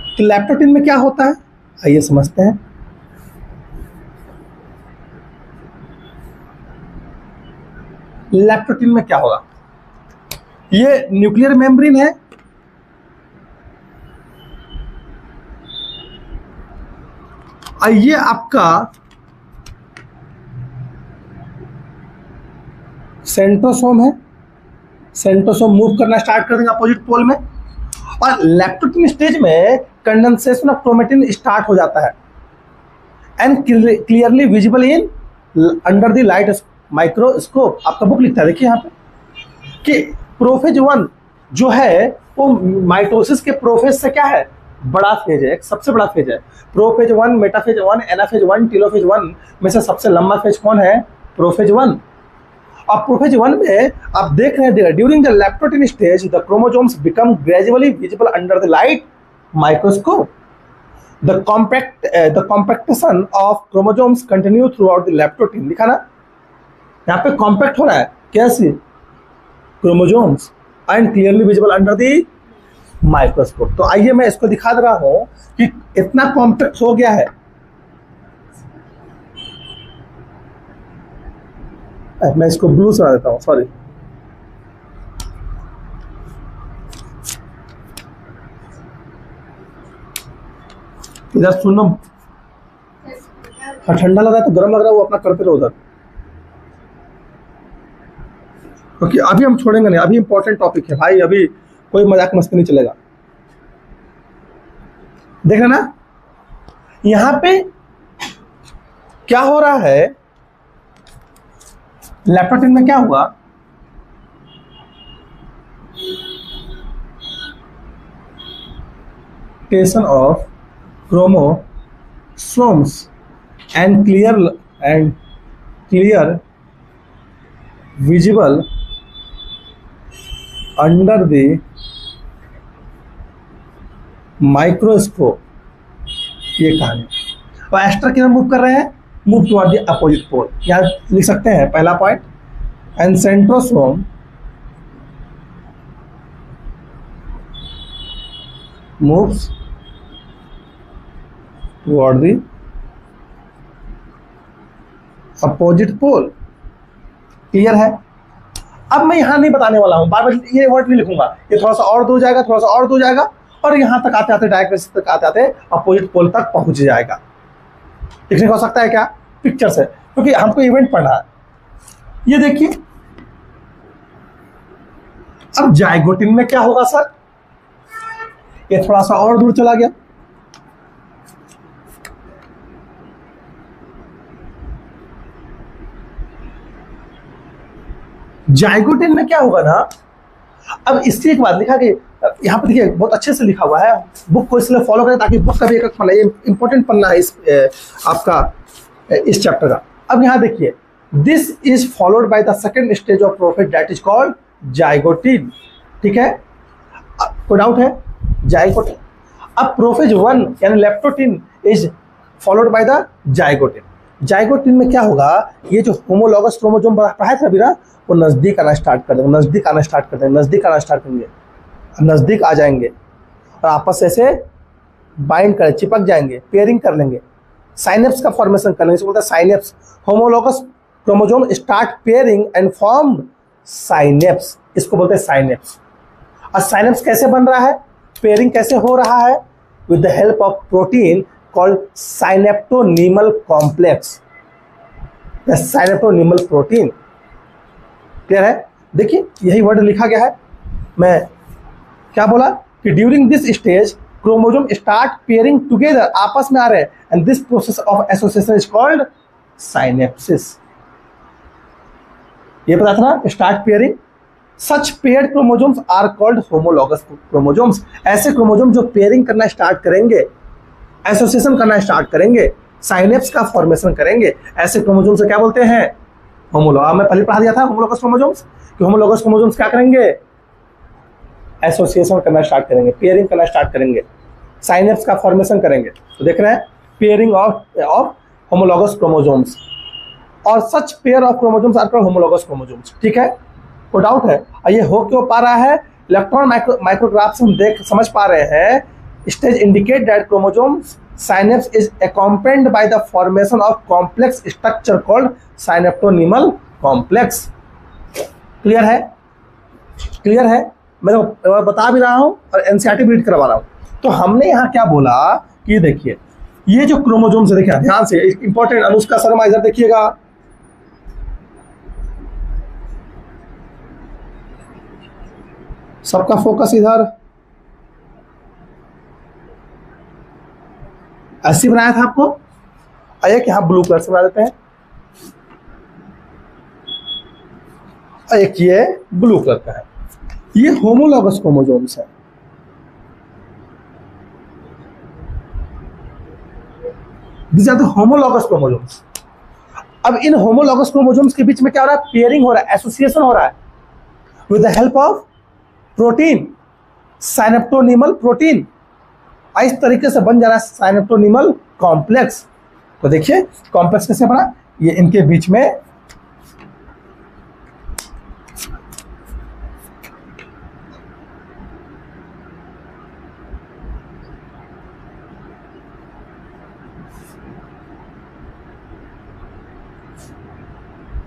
तो लेप्टोटीन में क्या होता है आइए समझते हैं। लेप्टोटीन में क्या होगा? ये न्यूक्लियर मेम्ब्रेन है, और ये आपका सेंट्रोसोम है। सेंट्रोसोम मूव करना स्टार्ट कर देंगे अपोजिट पोल में, और लेप्टोटीन स्टेज में कंडेंसेशन ऑफ क्रोमेटिन स्टार्ट हो जाता है and clearly visible in under the light microscope. आपका बुक लिखता है, देखिए यहाँ पे कि प्रोफेज 1 जो है वो माइटोसिस के प्रोफेज से क्या है? बड़ा फेज है, एक सबसे बड़ा फेज है। प्रोफेज 1, मेटाफेज 1, एनाफेज 1, टेलोफेज 1 में से सबसे लंबा फेज कौन है? प्रोफेज 1। और प्रोफेज 1 में आप देख रहे हैं during the leptotene stage the chromosomes become gradually visible under the light microscope. The compaction of chromosomes continue throughout the leptotene. लिखा ना, यहाँ पे कॉम्पैक्ट हो रहा है कैसे? Chromosomes and clearly visible under the microscope. तो आइए मैं इसको दिखा दे रहा हूं कि इतना कॉम्पैक्ट हो गया है। मैं इसको ब्लू से बना देता हूं, सॉरी। इधर सुनो, और ठंडा लग रहा है तो गर्म लग रहा है, वो अपना करते रहो उधर, क्योंकि अभी हम छोड़ेंगे नहीं, अभी इंपॉर्टेंट टॉपिक है भाई, अभी कोई मजाक मस्ती नहीं चलेगा। देख रहे ना यहां पे क्या हो रहा है, लेप्टोटीन में क्या हुआ, station of chromosomes and clear visible under the microscope, ये कहानी। और एस्टर की तरफ मूव कर रहे हैं, move toward the opposite pole. यहाँ लिख सकते हैं पहला point, and centrosome moves toward the opposite pole. Clear है। अब मैं यहां नहीं बताने वाला हूं, बार बार ये वर्ड नहीं लिखूंगा, ये थोड़ा सा और दूर जाएगा, थोड़ा सा और दूर जाएगा, और यहां तक आते आते डायग्राम तक आते आते अपोजिट पोल तक पहुंच जाएगा। लिखने को हो सकता है क्या, पिक्चर से, क्योंकि हमको इवेंट पढ़ना है। ये देखिए, अब जाइगोटिन में क्या होगा सर, ये थोड़ा सा और दूर चला गया, जाइगोटिन में क्या होगा ना। अब इसकी एक बात लिखा कि यहाँ पर देखिए बहुत अच्छे से लिखा हुआ है, बुक को इसलिए फॉलो करें ताकि बुक का भी एक एक पन्ना, ये इंपॉर्टेंट पन्ना है इस आपका इस चैप्टर का। अब यहाँ देखिए, this is followed by the second stage of prophase that is called zygotene. ठीक है, कोई डाउट है, जाइगोटिन। अब प्रोफेज 1 यानी leptotene is followed by the zygotene. Zygotene में क्या होगा, ये जो होमोलॉगस क्रोमोसोम पढ़ाया था अभी ना, वो नजदीक आना स्टार्ट कर देंगे, नजदीक आना स्टार्ट कर देंगे, नजदीक आना स्टार्ट करेंगे, नजदीक आ जाएंगे और आपस से ऐसे बाइंड कर चिपक जाएंगे, पेयरिंग कर लेंगे, साइनेप्स का फॉर्मेशन कर लेंगे, इसको बोलते हैं synapse. Homologous chromosome start pairing and form synapse, इसको बोलते हैं साइनेप्स। और साइनेप्स कैसे बन रहा है, पेयरिंग कैसे हो रहा है, with the help of protein called synaptonemal complex, synaptonemal protein. Clear है। देखिए यही वर्ड लिखा गया है, मैं क्या बोला कि during this stage chromosome start pairing together, आपस में आ रहे हैं, and this process of association is called synapsis. ये पता था ना, start pairing. Such paired chromosomes are called homologous chromosomes. ऐसे क्रोमोसोम जो पेयरिंग करना स्टार्ट करेंगे, एसोसिएशन करना स्टार्ट करेंगे, साइनेप्स का फॉर्मेशन करेंगे, ऐसे क्रोमोसोम से क्या बोलते हैं, होमोलॉगस। मैं पहले पढ़ा दिया था होमोलॉगस क्रोमोसोम्स, कि होमोलॉगस क्रोमोसोम्स क्या करेंगे, एसोसिएशन करना स्टार्ट करेंगे, पेयरिंग करना स्टार्ट करेंगे, साइनेप्स का फॉर्मेशन करेंगे। तो देख रहे हैं, पेयरिंग ऑफ होमोलॉगस क्रोमोसोम्स, और such pair of chromosomes are called homologous chromosomes. ठीक है, कोई डाउट है। और ये हो क्यों पा रहा है, इलेक्ट्रॉन माइक्रोग्राफ से हम देख समझ पा रहे हैं, stage indicate that chromosomes synapse is accompanied by the formation of complex structure called synaptonymal complex। Clear है, क्लियर है। मैं तो बता भी रहा हूं और एनसीईआरटी भी रीड करवा रहा हूं। तो हमने यहां क्या बोला कि देखिए, ये जो क्रोमोसोम से देखिए ध्यान से, इंपॉर्टेंट, अनुष्का शर्मा इधर देखिएगा, सबका फोकस इधर। ऐसे बनाया था आपको, एक यहां ब्लू कलर से बना देते हैं, एक ये ब्लू कलर का है, ये होमोलॉगस क्रोमोसोम्स है। This are the homologous chromosomes. अब इन होमोलॉगस क्रोमोसोम्स के बीच में क्या हो रहा है, पेयरिंग हो रहा है, एसोसिएशन हो रहा है with the help of protein, synaptonemal protein. इस तरीके से बन जा रहा है साइनेप्टोनीमल कॉम्प्लेक्स। तो देखिए कॉम्प्लेक्स कैसे बना, ये इनके बीच में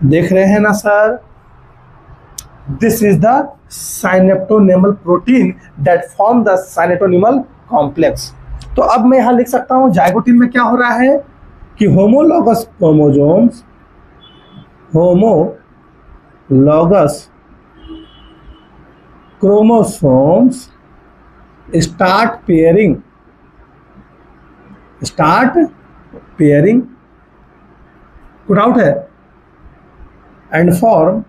देख रहे हैं ना sir, this is the synaptonemal protein that form the synaptonemal complex. तो अब मैं यहां लिख सकता हूं जाइगोटिन में क्या हो रहा है, कि homologous chromosomes start pairing put out है एंड फॉर्म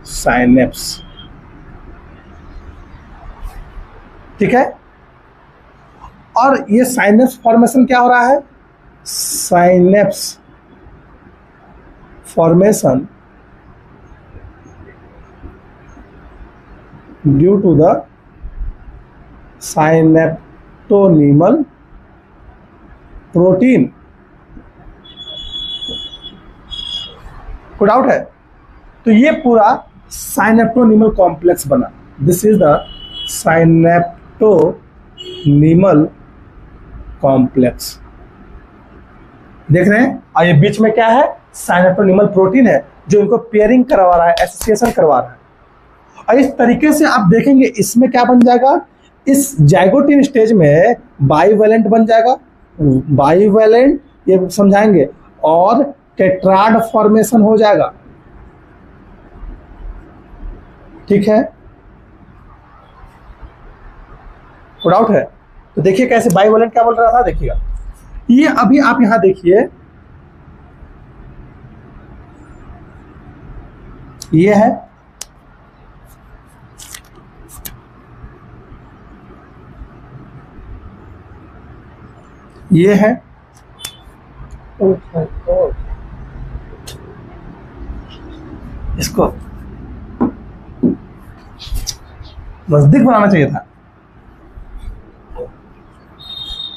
साइनेप्स। ठीक है, और ये साइनेप्स फॉर्मेशन क्या हो रहा है? Synapse formation due to the synaptonemal protein. कोई डाउट है? तो ये पूरा साइनेप्टोनिमल कॉम्प्लेक्स बना। This is the synaptonemal complex. देख रहे हैं? और ये बीच में क्या है? साइनेप्टोनिमल प्रोटीन है जो इनको पेयरिंग करवा रहा है, एसोसिएशन करवा रहा है। और इस तरीके से आप देखेंगे इसमें क्या बन जाएगा, इस जाइगोटिन स्टेज में बाइवेलेंट बन जाएगा, बाइवेलेंट ये समझाएंगे, और टेट्राड फॉर्मेशन हो जाएगा। ठीक है, डाउट है? तो देखिए कैसे बाइवेलेंट क्या बोल रहा था, देखिएगा ये अभी आप यहां देखिए, ये है, ये है, इसको नजदीक बनाना चाहिए था।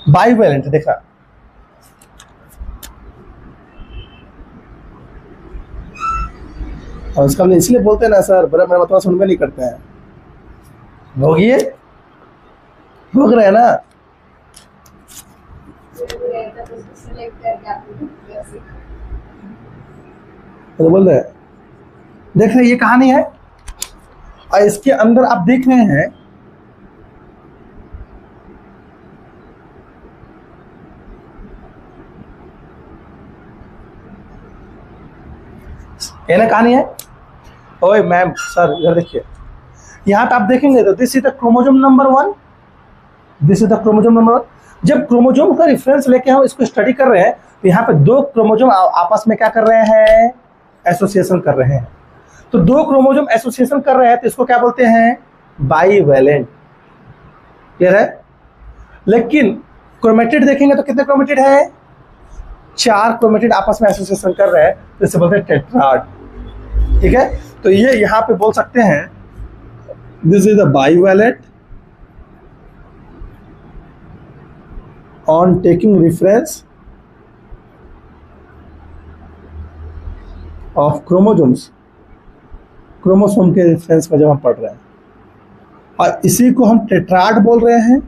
बाइवेलेंट देखा, और उसका हमने इसलिए बोलते हैं ना सर, बड़ा मेरा मतलब सुनकर नहीं करते हैं। भोगिए, भोग रहे हैं ना। तो बोल रहे हैं, देख रहे ये कहानी है, और इसके अंदर आप देख रहे हैं ये ना कहानी है। ओए मैम सर इधर देखिए, यहां पे आप देखेंगे तो this is the chromosome number 1, this is the chromosome number 1। जब क्रोमोसोम का रेफरेंस लेके हम इसको स्टडी कर रहे हैं तो यहाँ पे दो क्रोमोसोम आपस में क्या कर रहे हैं, एसोसिएशन कर रहे हैं। तो दो क्रोमोसोम एसोसिएशन कर रहे हैं तो इसको क्या बोलते हैं, बाइवेलेंट। क्लियर है? लेकिन क्रोमेटिड देखेंगे तो कितने क्रोमेटिड है, 4 क्रोमेटिड आपस में एसोसिएशन कर रहे हैं, तो इसे बोलते हैं टेट्राड। ठीक है, तो ये यहां पे बोल सकते हैं this is the bivalent on taking reference of chromosomes, chromosome के रेफरेंस में जब हम पढ़ रहे हैं, और इसी को हम टेट्राड बोल रहे हैं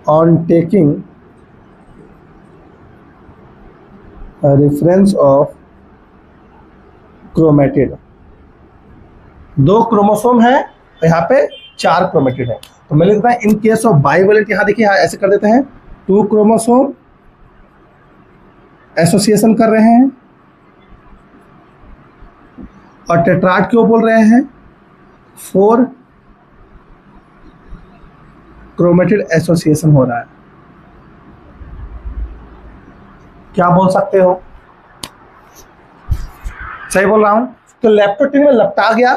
on taking reference of chromatid. 2 chromosome है, यहाँ पे 4 क्रोमेटिड है। तो मैं लिखता है इन केस ऑफ बाइवेलेंट, यहाँ देखिए ऐसे कर देते हैं, 2 क्रोमोसोम एसोसिएशन कर रहे हैं, और टेट्राड क्यों बोल रहे हैं, 4 क्रोमेटिड एसोसिएशन हो रहा है। क्या बोल सकते हो, सही बोल रहा हूं? तो लेप्टोटिन में लपटा गया,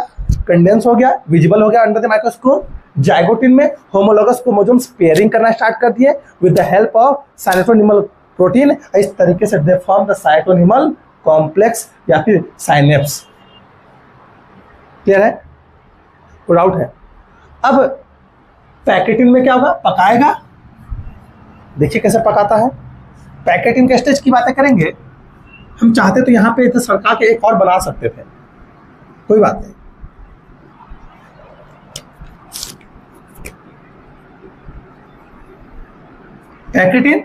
कंडेंस हो गया, विजिबल हो गया अंडर द माइक्रोस्कोप। जाइगोटिन में होमोलॉगस क्रोमोसोम्स पेयरिंग करना स्टार्ट कर दिए with the help of synaptonemal protein. इस तरीके से they form the synaptonemal complex या फिर साइनेप्स। क्लियर है? कोई डाउट है? अब पैकेटिन में क्या होगा, पकाएगा। देखिए कैसे पकाता है। पैकेटिन के स्टेज की बातें करेंगे, हम चाहते तो यहाँ पे सरका के एक और बना सकते थे, कोई बात नहीं। पैकेटिन,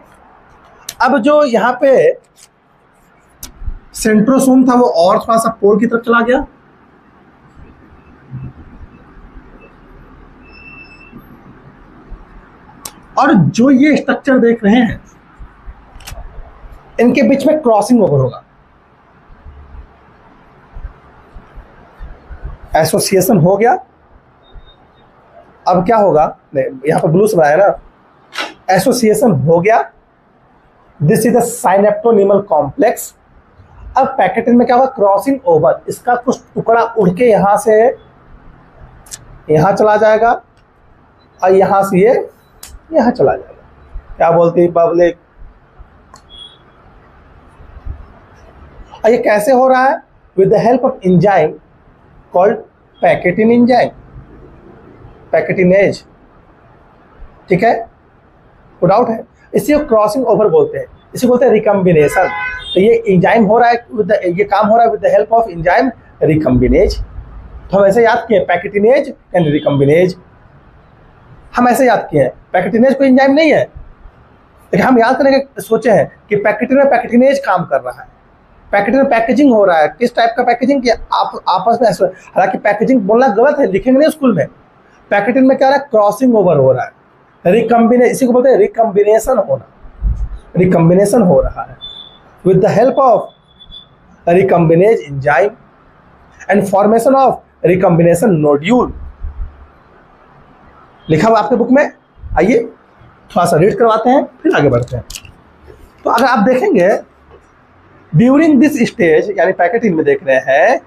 अब जो यहाँ पे सेंट्रोसोम था वो और थोड़ा सा पोल की तरफ चला गया, और जो ये स्ट्रक्चर देख रहे हैं इनके बीच में क्रॉसिंग ओवर होगा, एसोसिएशन हो गया। अब क्या होगा, यहां पर ब्लू से बनाया ना, एसोसिएशन हो गया, this is the synaptonemal complex. अब पैकेटिन में क्या होगा, क्रॉसिंग ओवर, इसका कुछ टुकड़ा उड़ के यहां से यहां चला जाएगा और यहां से ये यहां चला जाएगा। क्या बोलती है पब्लिक? और ये कैसे हो रहा है, with the help of enzyme called pachytene enzyme, pachytenase. ठीक है, कोई डाउट है? इसी को क्रॉसिंग ओवर बोलते हैं, इसी बोलते हैं रिकम्बिनेशन। तो ये एंजाइम हो रहा है, ये काम हो रहा है with the help of enzyme रिकम्बिनेज। तो हम ऐसे याद किए पैकेटिनेज एंड रिकम्बिनेज, हम ऐसे याद किए हैं। पैकेटिनेज कोई एंजाइम नहीं है, लेकिन हम याद करने के सोचे हैं कि पैकेटिन में पैकेटिनेज काम कर रहा है। पैकेटिन में पैकेजिंग हो रहा है, किस टाइप का पैकेजिंग, कि आपस में ऐसे, हालांकि पैकेजिंग बोलना गलत है, लिखेंगे नहीं स्कूल में। पैकेटिन में क्या हो रहा है, क्रॉसिंग ओवर हो रहा है, रिकम्बिनेशन, इसी को बोलते हैं रिकम्बिनेशन होना, रिकम्बिनेशन हो रहा है with the help of रिकम्बिनेज enzyme and formation of recombination nodule. लिखा हुआ आपके बुक में, आइए थोड़ा सा रीड करवाते हैं फिर आगे बढ़ते हैं। तो अगर आप देखेंगे ड्यूरिंग दिस स्टेज, यानी पैकेटिन में देख रहे हैं,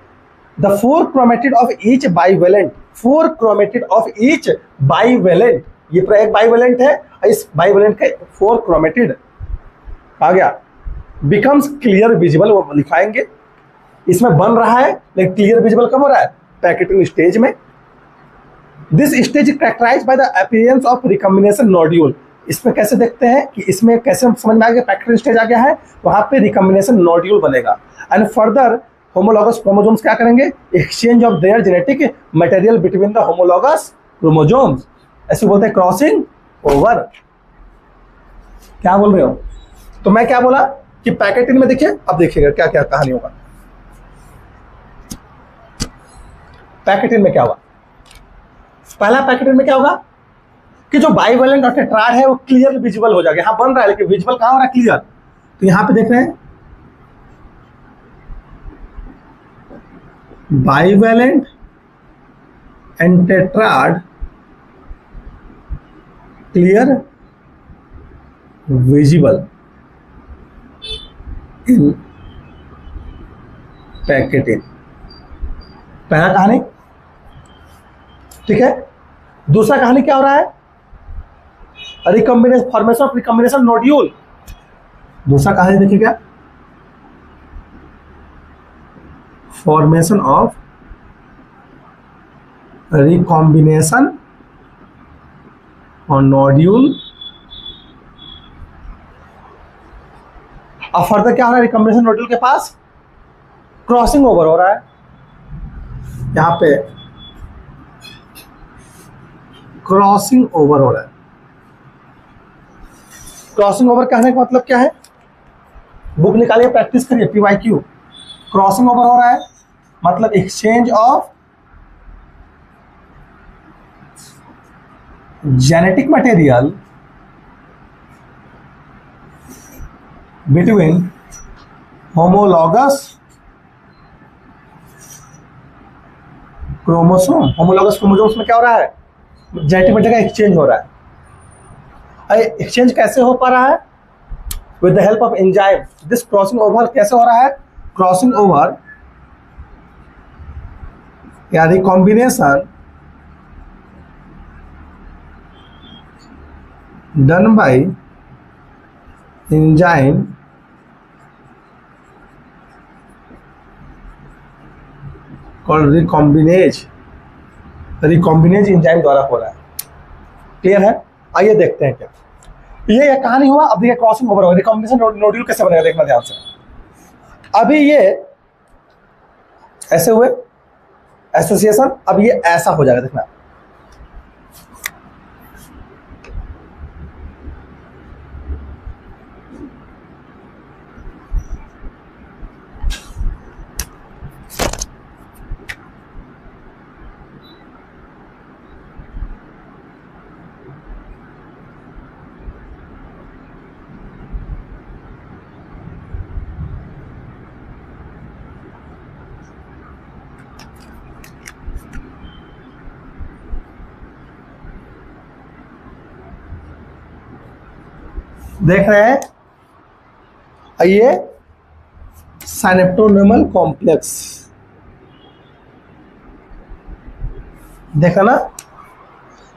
the 4 chromatid of each bivalent, 4 chromatid of each bivalent, ये पूरा एक बाइवेलेंट है, इस बाइवेलेंट के 4 क्रोमेटिड आ गया, बिकम्स क्लियर विजिबल, वो लिखाएंगे। इसमें बन रहा है लेकिन क्लियर विजिबल कब हो रहा है, पैकेटिन स्टेज में। This stage characterised by the appearance of recombination nodule. इसमें कैसे देखते हैं कि इसमें कैसे समझ में आ गया, पैकेटिन स्टेज आ गया है, वहां पे रिकम्बिनेशन नोड्यूल बनेगा। एंड फर्दर होमोलॉगस क्रोमोसोम्स क्या करेंगे, exchange of their genetic material between the homologous chromosomes, ऐसे बोलते हैं क्रॉसिंग ओवर। क्या बोल रहे हो? तो मैं क्या बोला कि पैकेटिन में देखिए, अब देखिएगा क्या क्या कहानी होगा। पैकेटिन में क्या होगा, पहला पैकेटिन में क्या होगा कि जो बाइवेलेंट और टेट्राड है वो क्लियर विजिबल हो जाएगा। यहां बन रहा है लेकिन विजिबल कहां हो रहा है, क्लियर। तो यहां पे देख रहे हैं bivalent and tetrad clear visible in pachytene, पहला कहानी। ठीक है, दूसरा कहानी क्या हो रहा है, recombination, formation of recombination nodule. दूसरा कहानी देखिए क्या, फॉर्मेशन ऑफ रिकॉम्बिनेशन और नोड्यूल। अब फर्दर क्या हो रहा है, रिकम्बिनेशन नोड्यूल के पास क्रॉसिंग ओवर हो रहा है, यहां पे क्रॉसिंग ओवर हो रहा है। क्रॉसिंग ओवर कहने का मतलब क्या है, बुक निकालिए, प्रैक्टिस करिए, PYQ। क्रॉसिंग ओवर हो रहा है मतलब exchange of genetic material between homologous chromosome. Homologous chromosomes में क्या हो रहा है, जेनेटिक मटेरियल का एक्सचेंज हो रहा है। एक्सचेंज कैसे हो पा रहा है, with the help of enzyme. This crossing over कैसे हो रहा है, क्रॉसिंग ओवर या recombination done by enzyme called recombinase, recombinase enzyme द्वारा हो रहा है। क्लियर है? आइए देखते हैं क्या ये कहानी हुआ। अब देखिए क्रॉसिंग ओवर होगा, रिकॉम्बिनेशन नोड्यूल कैसे बनेगा, देखना ध्यान से। अभी ये ऐसे हुए एसोसिएशन, अब ये ऐसा हो जाएगा, देखना। देख रहे हैं, ये साइनेप्टोनिमल कॉम्प्लेक्स देखा ना।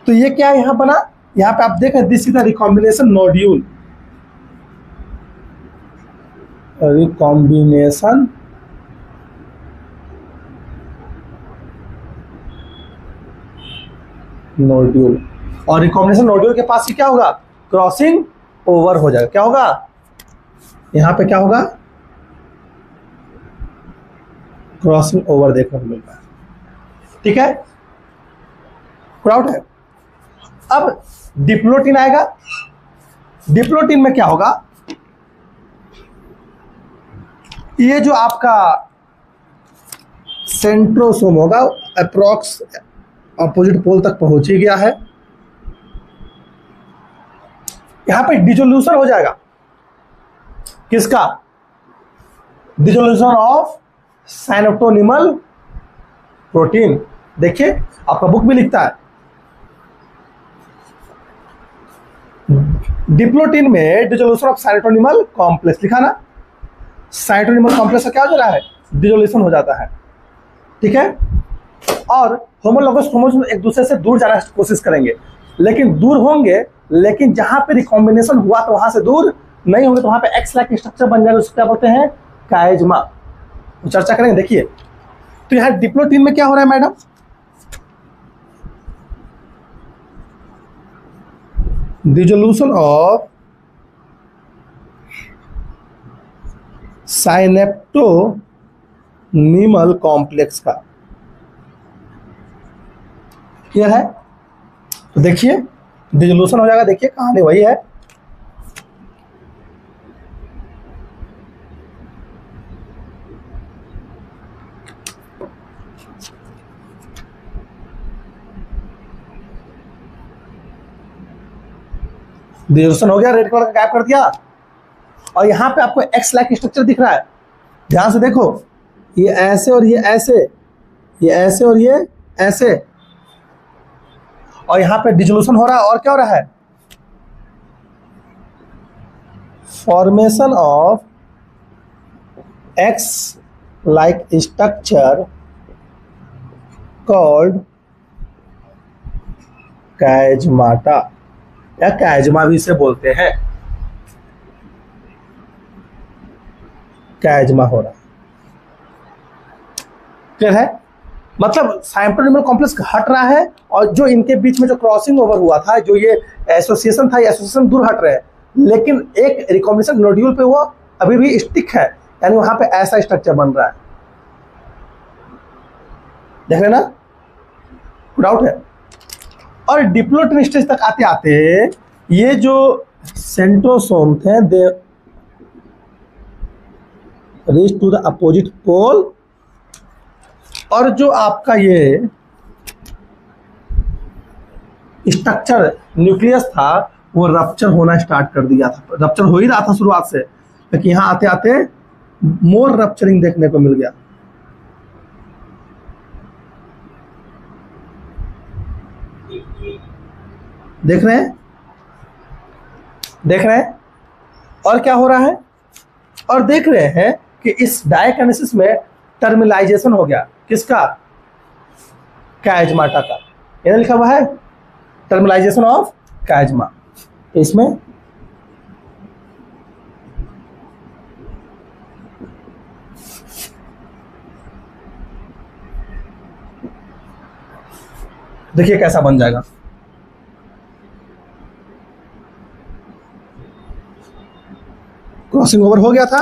तो ये क्या है यहां बना, यहां पे आप देख रहे हैं this is the recombination nodule, recombination nodule. और रिकॉम्बिनेशन नोड्यूल के पास ही क्या होगा, क्रॉसिंग ओवर हो जाएगा। क्या होगा यहां पे, क्या होगा, क्रॉसिंग ओवर देखने को मिलता है। ठीक है, क्राउड है। अब डिप्लोटिन आएगा, डिप्लोटिन में क्या होगा, ये जो आपका सेंट्रोसोम होगा अप्रॉक्स अपोजिट पोल तक पहुंच ही गया है, यहां पे डिसोल्यूशन हो जाएगा, किसका, डिसोल्यूशन ऑफ साइनेप्टोनिमल प्रोटीन। देखिए आपका बुक भी लिखता है, डिप्लोटिन में डिसोल्यूशन ऑफ साइनेप्टोनिमल कॉम्प्लेक्स लिखा ना, साइनेप्टोनिमल कॉम्प्लेक्स का क्या हो जा रहा है, डिसोल्यूशन हो जाता है। ठीक है, और होमोलॉगस क्रोमोसोम एक दूसरे से दूर जाने की कोशिश करेंगे, लेकिन दूर होंगे, लेकिन जहां पे रिकॉम्बिनेशन हुआ तो वहां से दूर नहीं होंगे, तो वहां पे एक्स लाइक स्ट्रक्चर बन जाएगा, उसको क्या बोलते हैं, काइजमा। तो चर्चा करेंगे। देखिए तो यहां डिप्लोटिन में क्या हो रहा है मैडम, डिसोल्यूशन ऑफ साइनेप्टोनिमल कॉम्प्लेक्स का क्या है, तो देखिए डिसोल्यूशन हो जाएगा। देखिए कहानी वही है, डिसोल्यूशन हो गया, रेड कलर का गैप कर दिया, और यहां पे आपको एक्स लाइक स्ट्रक्चर दिख रहा है, ध्यान से देखो, ये ऐसे और ये ऐसे, ये ऐसे और ये ऐसे, और यहां पे डिसोल्यूशन हो रहा है, और क्या हो रहा है, formation of X like structure called chiasmata, या काइजमा भी इसे बोलते हैं, काइजमा हो रहा है। क्लियर है, मतलब साइनेप्टोनिमल कॉम्प्लेक्स हट रहा है, और जो इनके बीच में जो क्रॉसिंग ओवर हुआ था, जो ये एसोसिएशन था, ये एसोसिएशन दूर हट रहे हैं, लेकिन एक रिकॉम्बिनेशन नोड्यूल पे वो अभी भी स्टिक है, यानी वहां पे ऐसा स्ट्रक्चर बन रहा है। देख रहे ना, डाउट है। और डिप्लोटिन स्टेज तक आते आते ये जो सेंट्रोसोम थे they reach to the opposite pole, और जो आपका ये स्ट्रक्चर न्यूक्लियस था वो रप्चर होना स्टार्ट कर दिया था, रप्चर हो ही रहा था शुरुआत से, लेकिन यहां आते आते मोर रप्चरिंग देखने को मिल गया। देख रहे हैं, देख रहे हैं, और क्या हो रहा है, और देख रहे हैं कि इस डायकिनेसिस में टर्मिलाइजेशन हो गया, किसका, काइजमाटा का, ये लिखा हुआ है टर्मिलाइजेशन ऑफ काइजमा। इसमें देखिए कैसा बन जाएगा, क्रॉसिंग ओवर हो गया था,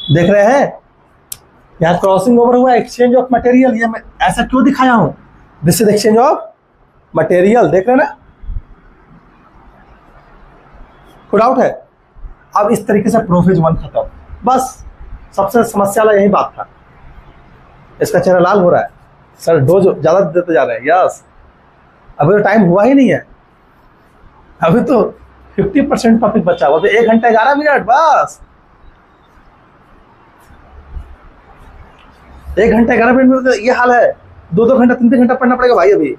देख रहे हैं यहां क्रॉसिंग ओवर हुआ, एक्सचेंज ऑफ मटेरियल, ये मैं ऐसा क्यों दिखाया हूं, this is exchange of material. देख रहे हैं ना, कोई डाउट है। अब इस तरीके से प्रोफेज 1 खत्म, बस सबसे समस्या वाला यही बात था। इसका चेहरा लाल हो रहा है, सर डोज ज्यादा देते जा रहे हैं, यस, अभी तो टाइम हुआ ही नहीं है, अभी तो 50% टॉपिक बचा हुआ, तो 1 घंटा 11 मिनट बस। 1 घंटा 11 मिनट में तो ये हाल है, 2-2 घंटा 3-3 घंटा पढ़ना पड़ेगा भाई अभी।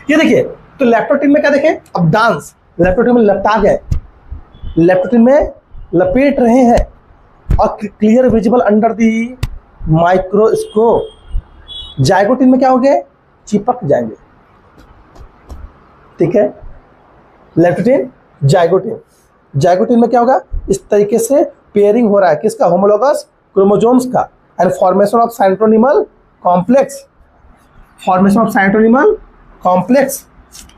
ये देखिए, तो लेप्टोटीन में क्या देखें, अब डांस लेप्टोटीन में लपटा गए, लेप्टोटीन में लपेट रहे हैं और clear visible under the microscope. Zygotene में क्या हो गए, चिपक जाएंगे। ठीक है, लेप्टोटीन जाइगोटीन, जाइगोटीन में क्या होगा, इस तरीके से पेयरिंग हो रहा है किसका, होमोलोगस क्रोमोसोम्स का, and formation of synaptonemal complex, formation of synaptonemal complex,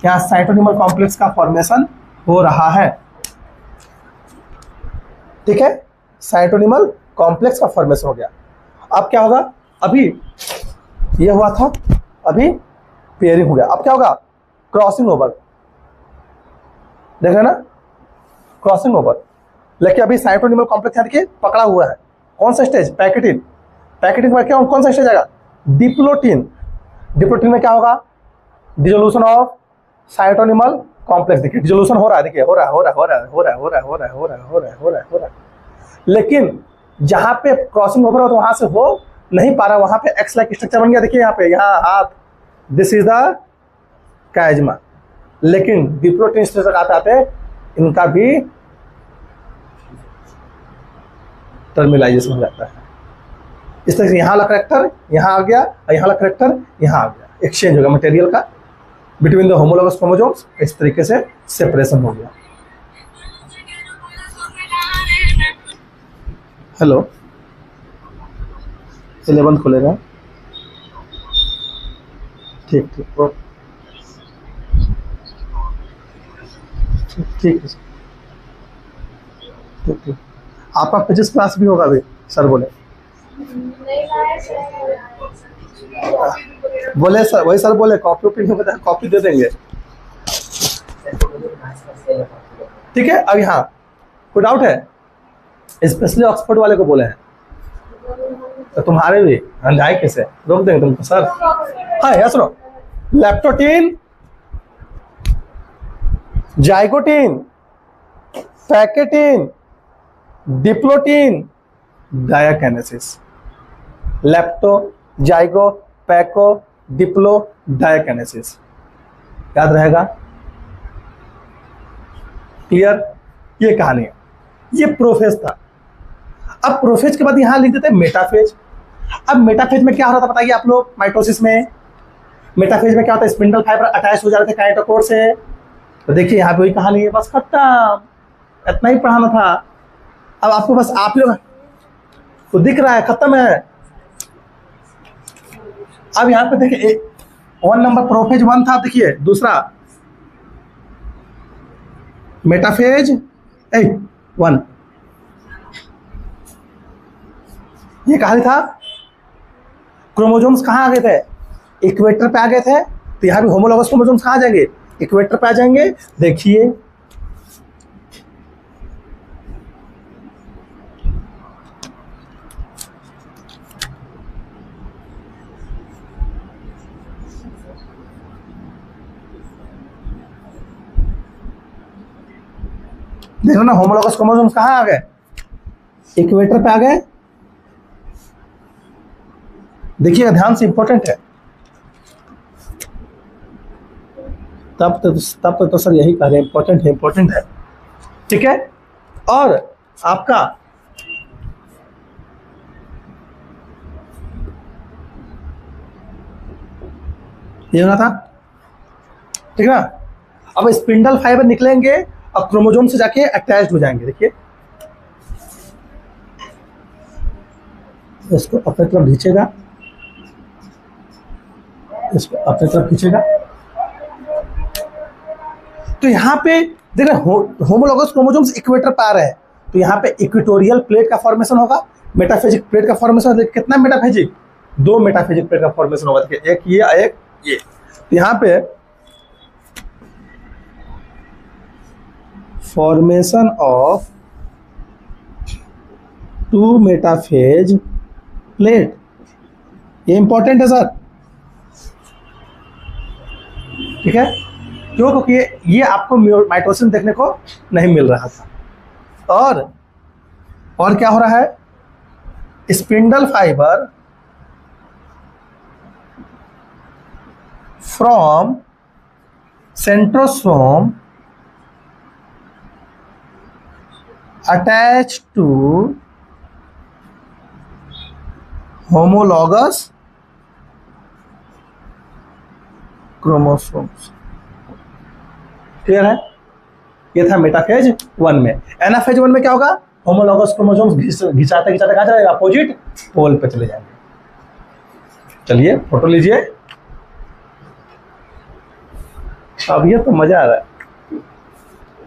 यहाँ साइटोनिमल कॉम्प्लेक्स का फॉर्मेशन हो रहा है। ठीक है, साइटोनिमल कॉम्प्लेक्स का फॉर्मेशन हो गया। अब क्या होगा, अभी ये हुआ था, अभी पेयरिंग हो गया, अब क्या होगा, क्रॉसिंग ओवर, देख रहे हैं ना, क्रॉसिंग ओवर। लेकिन अभी साइटोनिमल कॉम्प्लेक्स यहाँ देखिए पकड़ा हुआ है, कौन सा स्टेज, पैकेटिन, पैकेटिन में क्या, कौन सा स्टेज आएगा, डिप्लोटीन, डिप्लोटीन में क्या होगा, डिसोल्यूशन ऑफ साइटोनिमल कॉम्प्लेक्स। देखिए डिसोल्यूशन हो रहा है, देखिए हो रहा है, लेकिन जहां पे क्रॉसिंग ओवर हो तो वहां से हो नहीं पा रहा, वहां पे एक्स लाइक स्ट्रक्चर बन गया। देखिए यहाँ पे, यहाँ हाथ, दिस इज द काइजमा, लेकिन डिप्लोटीन स्ट्रक्चर आते आते इनका भी टर्मिनाइजेशन हो जाता है। इस तरह से यहाँ वाला करेक्टर यहाँ आ गया, और यहाँ वाला करेक्टर यहाँ आ गया, एक्सचेंज होगा मटेरियल का बिटवीन द होमोलोगस क्रोमोसोम्स, इस तरीके से सेपरेशन हो गया। हेलो, 11 खुलेगा, ठीक ठीक ओके, ठीक है, ठीक ठीक। आपका फिजिक्स क्लास भी होगा अभी, सर बोले, बोले सर, वही सर बोले कॉपी ओपी नहीं बता, कॉपी दे देंगे। ठीक है, अब यहाँ कोई डाउट है, स्पेशली ऑक्सफोर्ड वाले को बोले हैं, तो तुम्हारे भी हम जाए कैसे, रोक देंगे तुमको सर। हाँ यार सुनो, leptotene, zygotene, pachytene, diplotene, diakinesis, lepto, zygo, pachy, diplo, diakinesis, याद रहेगा, क्लियर। ये कहानी है, ये प्रोफेज था। अब प्रोफेज के बाद यहां लिख देते हैं मेटाफेज। अब मेटाफेज में क्या हो रहा था बताइए आप लोग, माइटोसिस में मेटाफेज में क्या होता है, स्पिंडल फाइबर अटैच हो जाते थे काइटोकोर से। तो देखिए यहाँ पे वही कहानी है, बस खत्म, इतना ही पढ़ाना था। अब आपको बस आप लोग तो दिख रहा है, खत्म है। अब यहाँ पे देखिए 1 नंबर प्रोफेज 1 था, देखिए दूसरा मेटाफेज 1, ये कहानी था। क्रोमोसोम्स कहाँ आ गए थे, इक्वेटर पे आ गए थे, तो यहाँ भी होमोलोगस क्रोमोसोम्स कहाँ आ जाएंगे, इक्वेटर पे आ जाएंगे। देखिए देखो ना, होमोलोगस क्रोमोसोम्स कहाँ आ गए, इक्वेटर पे आ गए। देखिएगा ध्यान से, इंपॉर्टेंट है। तब तो सर यही कह रहे हैं, इंपॉर्टेंट है, इंपॉर्टेंट है। ठीक है, और आपका ये होना था, ठीक है ना। अब स्पिंडल फाइबर निकलेंगे और क्रोमोसोम से जाके अटैच्ड हो जाएंगे। देखिए इसको अपने तरफ खींचेगा, इसको अपने तरफ खींचेगा, तो यहाँ पे देख रहे होमोलोगस क्रोमोसोम्स इक्वेटर पे आ रहे हैं, तो यहाँ पे इक्वेटोरियल प्लेट का फॉर्मेशन होगा, मेटाफेजिक प्लेट का फॉर्मेशन। कितना मेटाफेजिक, 2 मेटाफेजिक प्लेट का फॉर्मेशन होगा। देखिए एक ये, तो यहाँ पे फॉर्मेशन ऑफ 2 मेटाफेज प्लेट, ये इंपॉर्टेंट है सर। ठीक है, क्यों? क्योंकि ये आपको माइटोसिस देखने को नहीं मिल रहा था। और क्या हो रहा है? Spindle fibre from centrosome attach to homologous chromosomes. Clear है? ये था मेटाफेज 1 में। एनाफेज 1 में क्या होगा? होमोलॉगस क्रोमोसोम्स घिंचाते घिंचाते कहाँ चलेगा? अपोजिट पोल पे चले जाएंगे। चलिए फोटो लीजिए। अब ये तो मजा आ रहा है।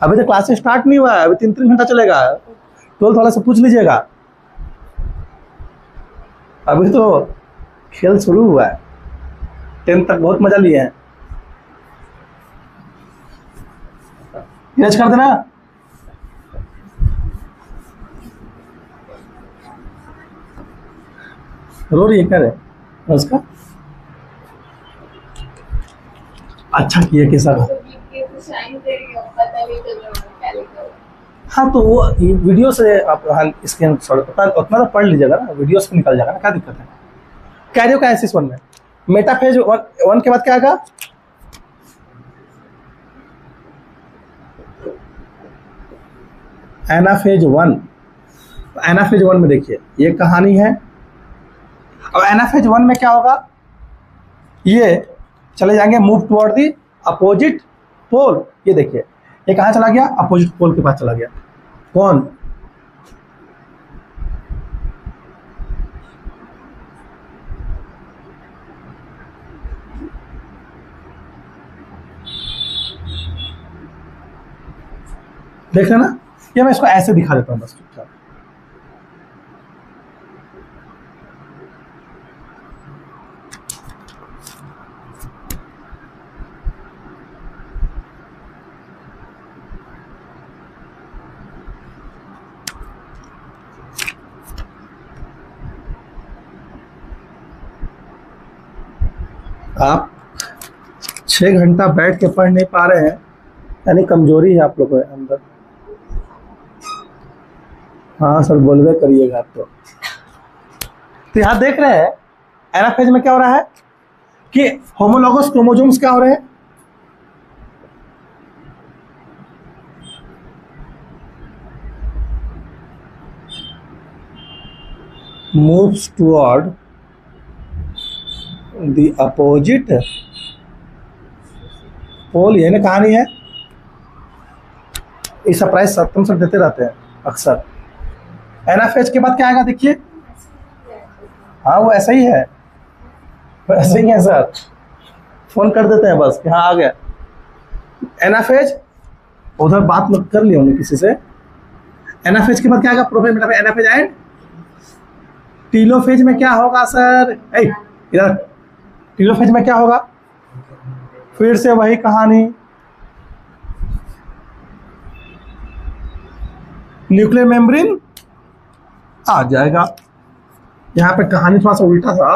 अभी तो क्लासेस स्टार्ट नहीं हुआ है, अभी 3-3 घंटा चलेगा। 12th वाले से पूछ लीजिएगा, अभी तो खेल शुरू हुआ है। 10th तक बहुत मजा लिए हैं। इरेज कर देना। रो रही है क्या रे? उसका अच्छा किया कि सर। हाँ तो वो वीडियो से आप स्कैन उतना तो पढ़ लीजिएगा ना, वीडियो से निकल जाएगा ना, क्या दिक्कत है? कैरियोकाइनेसिस 1 में मेटाफेज 1 के बाद क्या आएगा? एनाफेज 1। एनाफेज 1 में देखिए ये कहानी है। अब एनाफेज 1 में क्या होगा? ये चले जाएंगे move toward the opposite pole. ये देखिए ये कहाँ चला गया? अपोजिट पोल के पास चला गया। कौन? देख रहे ना? ये मैं इसको ऐसे दिखा देता हूँ बस चुपचाप। आप 6 घंटा बैठ के पढ़ नहीं पा रहे हैं, यानी कमजोरी है आप लोगों के अंदर। हाँ सर बोलवे करिएगा आप तो यहाँ देख रहे हैं एनाफेज में क्या हो रहा है कि होमोलॉगस क्रोमोसोम्स क्या हो रहे हैं? Moves toward the opposite pole. ये ना कहानी है। इस सरप्राइज तुम सब देते रहते हैं अक्सर। एनाफेज के बाद क्या आएगा देखिए? हाँ वो ऐसा ही है, ऐसे ही है सर, फोन कर देते हैं बस कि हाँ आ गया। एनाफेज उधर बात मत कर लिया होंगे किसी से। एनाफेज के बाद क्या आएगा? Prophase metaphase anaphase and telophase में क्या होगा सर? इधर टीलोफेज में क्या होगा? फिर से वही कहानी, न्यूक्लियर मेम्ब्रेन आ जाएगा। यहाँ पे कहानी थोड़ा सा उल्टा था।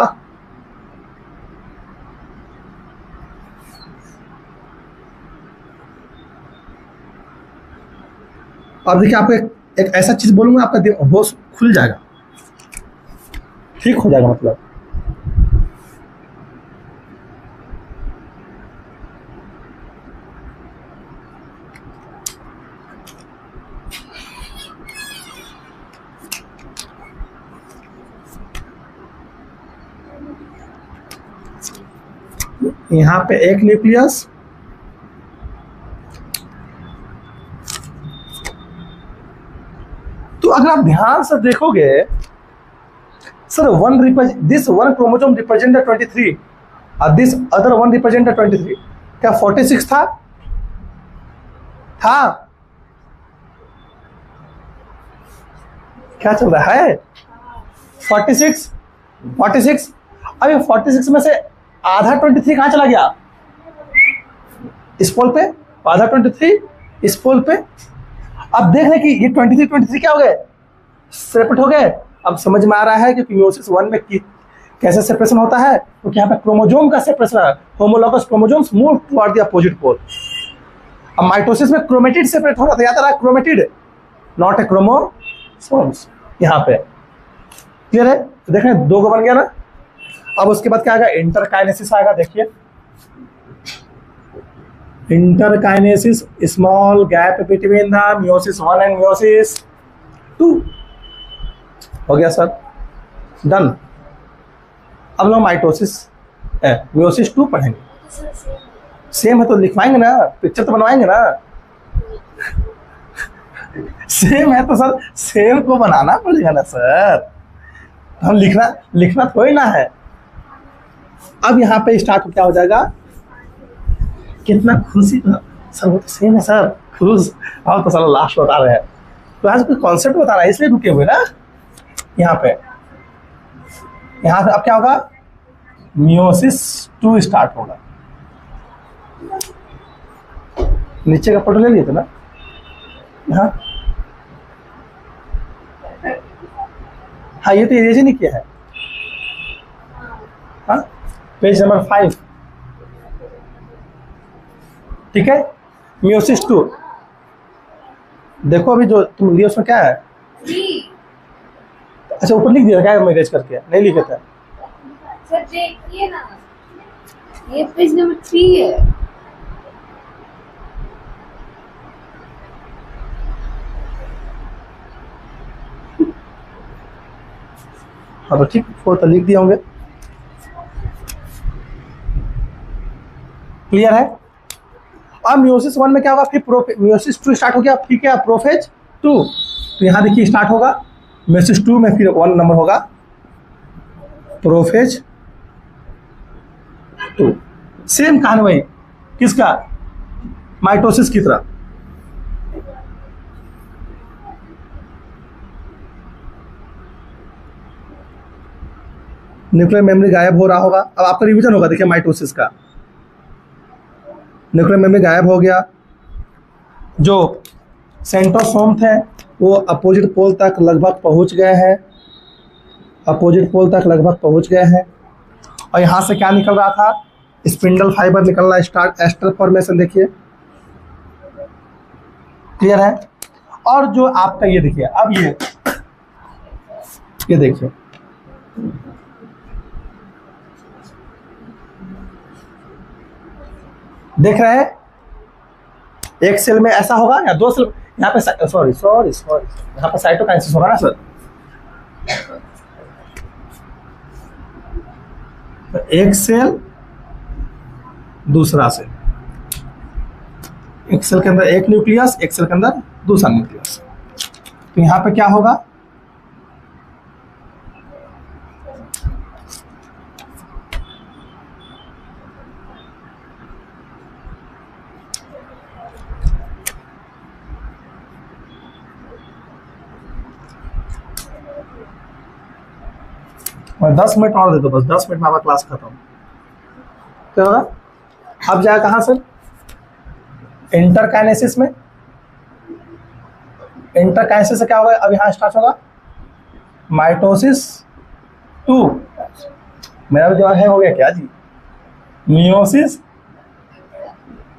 अब देखिए आपको एक ऐसा चीज बोलूंगा, आपका होश खुल जाएगा, ठीक हो जाएगा। मतलब यहाँ पे एक न्यूक्लियस, तो अगर आप ध्यान से देखोगे sir, this one chromosome represent 23 और दिस अदर वन रिप्रेजेंट 23। क्या 46 था? क्या चल रहा है? 46। अभी 46 में से आधा 23 कहाँ चला गया? इस पोल पे। आधा 23 इस पोल पे। अब देख रहे कि ये 23 क्या हो गए? सेपरेट हो गए। अब समझ में आ रहा है कि मियोसिस 1 में कैसे सेपरेशन होता है, क्योंकि यहाँ पे क्रोमोजोम का सेपरेशन है। Homologous chromosomes move toward the opposite pole. अब माइटोसिस में क्रोमेटिड सेपरेट हो रहा था, याद आ रहा है, क्रोमेटिड नॉट ए क्रोमोसोम्स, यहाँ पे क्लियर है। तो देखें 2 को बन गया ना। अब उसके बाद क्या आएगा, इंटरकाइनेसिस आएगा। देखिए interkinesis, small gap between the meiosis 1 and meiosis 2। हो गया सर, डन। अब लोग माइटोसिस मियोसिस 2 पढ़ेंगे। सेम है तो लिखवाएंगे ना, पिक्चर तो बनवाएंगे ना। सेम है तो सर सेम को बनाना पड़ेगा ना सर, हम लिखना थोड़ी ना है। अब यहाँ पे स्टार्ट क्या हो जाएगा, कितना खुशी सर, वो तो सेम है सर, खुश। अब तो सर लास्ट बता रहे हैं, तो आज कोई कॉन्सेप्ट बता रहा है इसलिए रुके हुए ना यहाँ पे। यहाँ से अब क्या होगा, मियोसिस 2 स्टार्ट होगा। नीचे का फोटो ले लिए थे ना, हाँ हाँ, ये तो इरेज ही नहीं किया है। हाँ, पेज नंबर 5, ठीक है। मियोसिस 2 देखो, अभी जो तुम लिए उसमें क्या है, अच्छा ऊपर लिख दिया क्या, मैं इरेज करके नहीं लिखे थे। सर देखिए ना, ये पेज नंबर 3 है। हाँ तो ठीक, 4 तो लिख दिए होंगे, क्लियर है। अब मियोसिस 1 में क्या होगा, फिर मियोसिस 2 स्टार्ट हो गया, फिर क्या, प्रोफेज 2। तो यहाँ देखिए स्टार्ट होगा मियोसिस 2 में, फिर 1 नंबर होगा प्रोफेज 2। सेम कहानी भाई, किसका, माइटोसिस की तरह। न्यूक्लियर मेमोरी गायब हो रहा होगा। अब आपका रिवीजन होगा, देखिए माइटोसिस का न्यूक्लियर मेमोरी गायब हो गया, जो सेंट्रोसोम थे वो अपोजिट पोल तक लगभग पहुंच गए हैं, अपोजिट पोल तक लगभग पहुंच गए हैं। और यहाँ से क्या निकल रहा था, स्पिंडल फाइबर निकल रहा है, स्टार्ट एस्टर फॉर्मेशन, देखिए क्लियर है। और जो आपका ये देखिए, अब ये देखिए, देख रहे हैं, एक सेल में ऐसा होगा या 2 सेल, यहाँ पे सॉरी यहाँ पे साइटोकाइनेसिस होगा ना सर। तो एक सेल दूसरा सेल, एक सेल के अंदर एक न्यूक्लियस, एक सेल के अंदर दूसरा न्यूक्लियस। तो यहाँ पे क्या होगा, और 10 मिनट और दे दो बस, 10 मिनट में आपका क्लास खत्म। क्या होगा, अब जाए कहाँ सर, इंटरकाइनेसिस में। इंटरकाइनेसिस से क्या होगा, अब यहाँ स्टार्ट होगा माइटोसिस 2। मेरा भी दिमाग है हो गया क्या जी, मियोसिस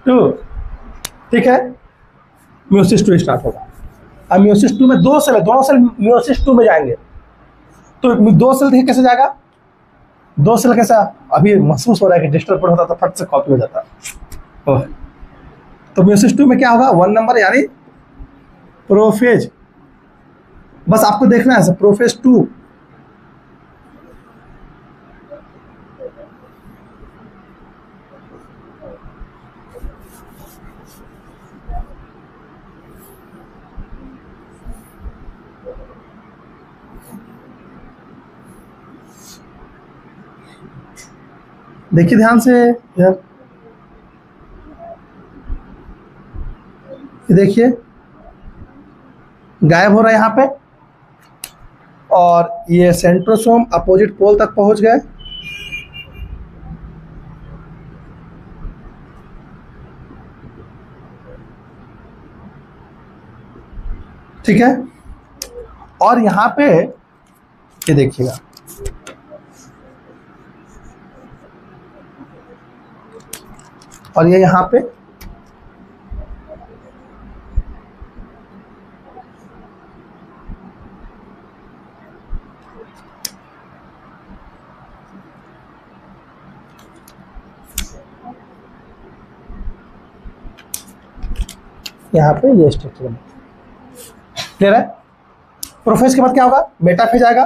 2, ठीक है। मियोसिस 2 स्टार्ट होगा। अब मियोसिस 2 में 2 सेल है, दोनों सेल मियोसिस 2 में जाएंगे। तो 2 सेल देखिए कैसे जाएगा, 2 सेल कैसा, अभी महसूस हो रहा है कि डिस्टर्ब होता तो फट से कॉपी हो जाता। तो मियोसिस 2 में क्या होगा, 1 नंबर यानी प्रोफेज, बस आपको देखना है प्रोफेज 2। देखिए ध्यान से यार, देखिए गायब हो रहा है यहाँ पे, और ये सेंट्रोसोम अपोजिट पोल तक पहुंच गए। ठीक है, और यहाँ पे ये देखिएगा, और ये यहाँ पे यहाँ पे ये स्ट्रक्चर बने। क्लियर है? प्रोफेज के बाद क्या होगा? मेटाफेज आएगा।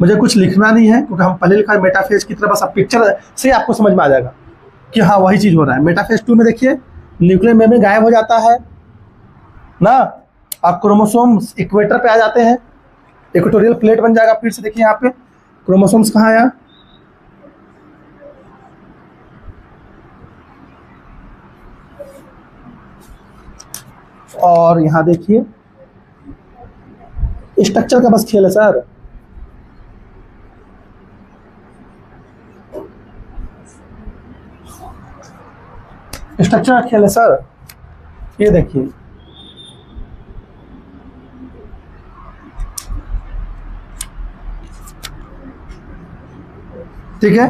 मुझे कुछ लिखना नहीं है क्योंकि हम पहले लिखा है मेटाफेज की तरह, बस आप पिक्चर से आपको समझ में आ जाएगा कि हाँ वही चीज हो रहा है। मेटाफेज 2 में देखिए न्यूक्लियर मेम्ब्रेन गायब हो जाता है ना, और क्रोमोसोम्स इक्वेटर पे आ जाते हैं, इक्वेटोरियल प्लेट बन जाएगा। फिर से देखिए यहाँ पे क्रोमोसोम्स कहाँ आया, और यहाँ देखिए स्ट्रक्चर का बस खेल है सर। स्ट्रक्चर का खेल है सर। ये देखिए ठीक है।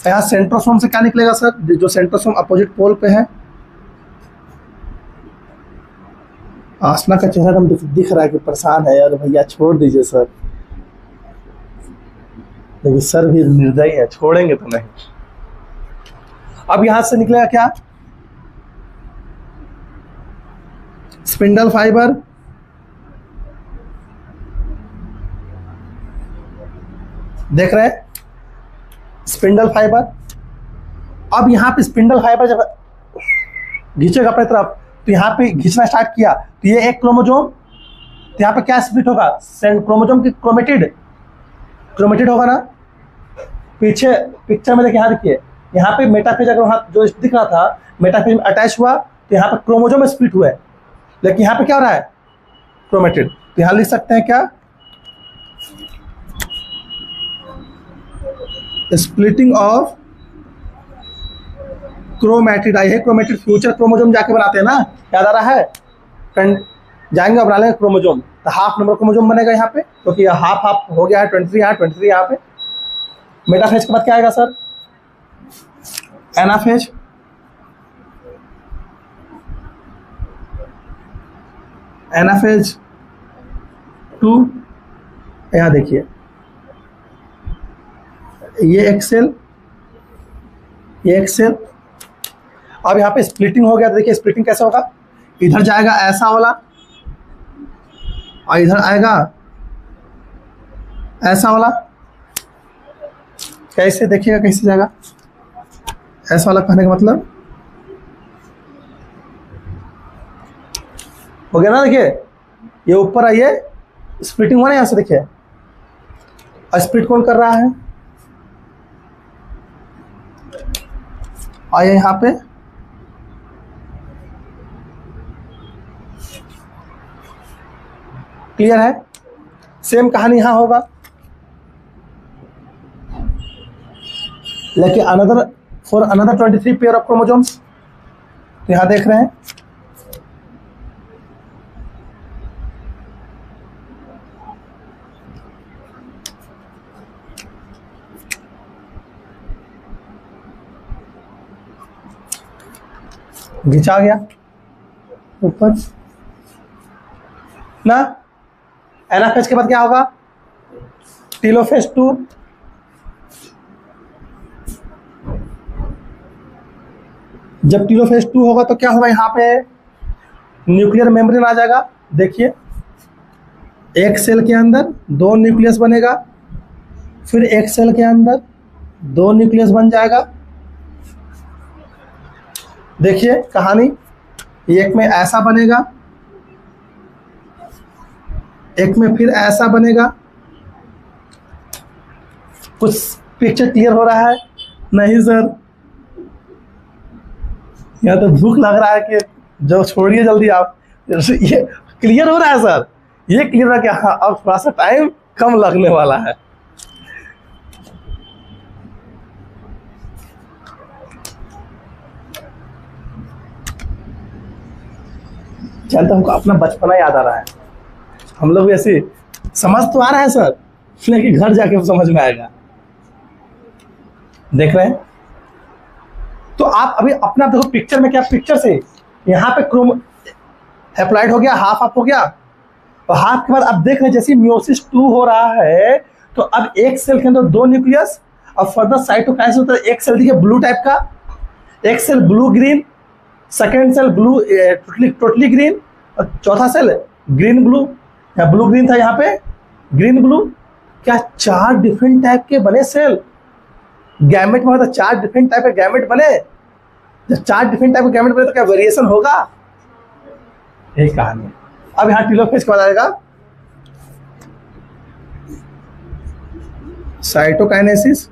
यहाँ सेंट्रोसोम से क्या निकलेगा सर? जो सेंट्रोसोम अपोजिट पोल पे है। आसना का चेहरा एकदम दिख रहा है कि परेशान है यार, भैया छोड़ दीजिए सर। लेकिन सर भी निर्दयी है, छोड़ेंगे तो नहीं। अब यहां से निकलेगा क्या? स्पिंडल फाइबर, देख रहे हैं स्पिंडल फाइबर। अब यहां पे स्पिंडल फाइबर जब घिंचेगा अपनी तरफ तो यहाँ पे घिंचना स्टार्ट किया तो ये एक क्रोमोजोम, तो यहाँ पे क्या स्प्लिट होगा? क्रोमोजोम की क्रोमेटिड होगा ना। पीछे पिक्चर में देखिए, यहाँ देखिए यहाँ पे मेटाफेज अगर वहाँ जो दिख रहा था मेटाफेज में अटैच हुआ तो यहाँ पे क्रोमोजोम में स्प्लिट हुआ है, लेकिन यहाँ पे क्या हो रहा है? क्रोमेटिड। तो यहाँ लिख सकते हैं क्या? Splitting of chromatid. आई है क्रोमेटिड, फ्यूचर क्रोमोजोम जाके बनाते हैं ना, याद आ रहा है? जाएंगे और बना लेंगे क्रोमोजोम, तो हाफ नंबर क्रोमोजोम बनेगा यहाँ पे, क्योंकि तो हाफ हाफ हो गया है 23 यहाँ, 23 यहाँ पे। मेटाफेज के बाद क्या आएगा सर? एनाफेज। एनाफेज 2, यहाँ देखिए ये एक सेल, ये एक सेल। अब यहाँ पे स्प्लिटिंग हो गया, तो देखिए स्प्लिटिंग कैसे होगा? इधर जाएगा ऐसा वाला और इधर आएगा ऐसा वाला। कैसे देखिएगा, कैसे जाएगा ऐसा वाला? कहने का मतलब हो गया ना। देखिए ये ऊपर आइए, स्प्लिटिंग हुआ ना यहाँ से, देखिए। और स्प्लिट कौन कर रहा है? आइए यहाँ पे क्लियर है? सेम कहानी यहां होगा, लेकिन another for another 23 pair of chromosomes. तो यहां देख रहे हैं घिंचा गया ऊपर ना। एनाफेज के बाद क्या होगा? टीलोफेज 2। जब टीलोफेज 2 होगा तो क्या होगा? यहाँ पे न्यूक्लियर मेम्ब्रेन आ जाएगा। देखिए एक सेल के अंदर 2 न्यूक्लियस बनेगा, फिर एक सेल के अंदर 2 न्यूक्लियस बन जाएगा। देखिए कहानी, एक में ऐसा बनेगा, एक में फिर ऐसा बनेगा। कुछ पिक्चर क्लियर हो रहा है? नहीं सर, यहाँ तो भूख लग रहा है कि जो छोड़िए जल्दी आप। ये क्लियर हो रहा है सर, ये क्लियर है कि हाँ अब थोड़ा सा टाइम कम लगने वाला है। चलते हमको अपना बचपना याद आ रहा है। हम लोग भी ऐसे समझ तो आ रहा है सर, लेकिन घर जाके समझ में आएगा। देख रहे हैं? तो आप अभी अपना देखो पिक्चर में, क्या पिक्चर से यहाँ पे क्रोम हैप्लॉइड हो गया, हाफ हाफ हो गया, और हाफ के बाद अब देख रहे हैं जैसे मियोसिस 2 हो रहा है तो अब एक सेल के अंदर 2 न्यूक्लियस अब फर्दर साइटोकाइनेसिस होता है, एक सेल देखिए ब्लू टाइप का, एक cell blue green, second cell blue totally green, और चौथा सेल ग्रीन ब्लू, या ब्लू ग्रीन था यहाँ पे ग्रीन ब्लू। क्या 4 डिफरेंट टाइप के बने सेल? गैमेट में होता 4 डिफरेंट टाइप के गैमेट बने। जब 4 डिफरेंट टाइप के गैमेट बने तो क्या वेरिएशन होगा? यही कहानी है। अब यहाँ टेलोफेज के बाद आएगा साइटोकाइनेसिस।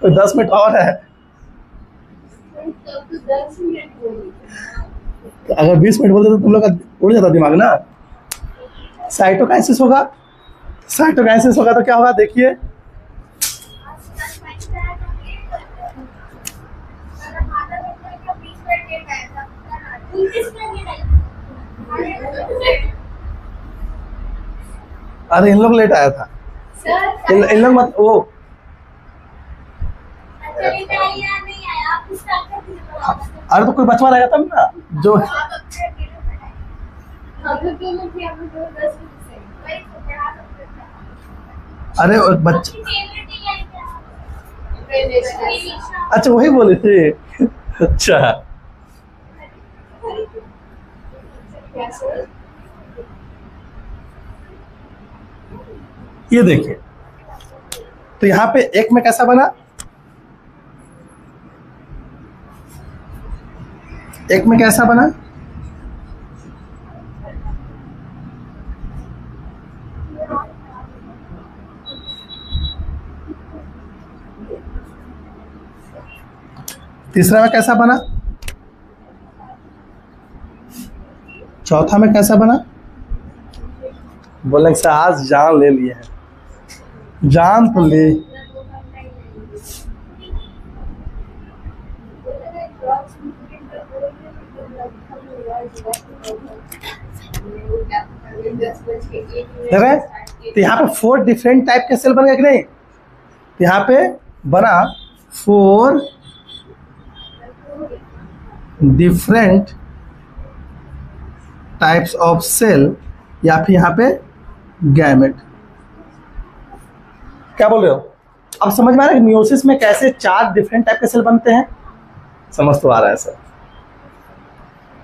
10 मिनट और है, तब तो 10 मिनट बोली। अगर 20 मिनट बोलते तो तुम लोग का उड़ जाता दिमाग ना। साइटोकाइनेसिस होगा, साइटोकाइनेसिस होगा तो क्या होगा देखिए, अरे इन लोग लेट आया था, इन लोग मत वो अरे तो कोई बचवा रहेगा तब ना जो। अरे बच्चे अच्छा वही बोले थे। अच्छा ये देखिए, तो यहाँ पे एक में कैसा बना, एक में कैसा बना, तीसरा में कैसा बना, चौथा में कैसा बना। बोलेंगे सर आज जान ले लिए हैं, जान तो ले। देख रहे हैं? तो यहाँ पे 4 डिफरेंट टाइप के सेल बन गए कि नहीं? तो यहाँ पे बना 4 डिफरेंट टाइप्स ऑफ सेल, या फिर यहाँ पे गैमेट। क्या बोल रहे हो? अब समझ में आ रहा है कि मियोसिस में कैसे 4 डिफरेंट टाइप के सेल बनते हैं? समझ तो आ रहा है sir?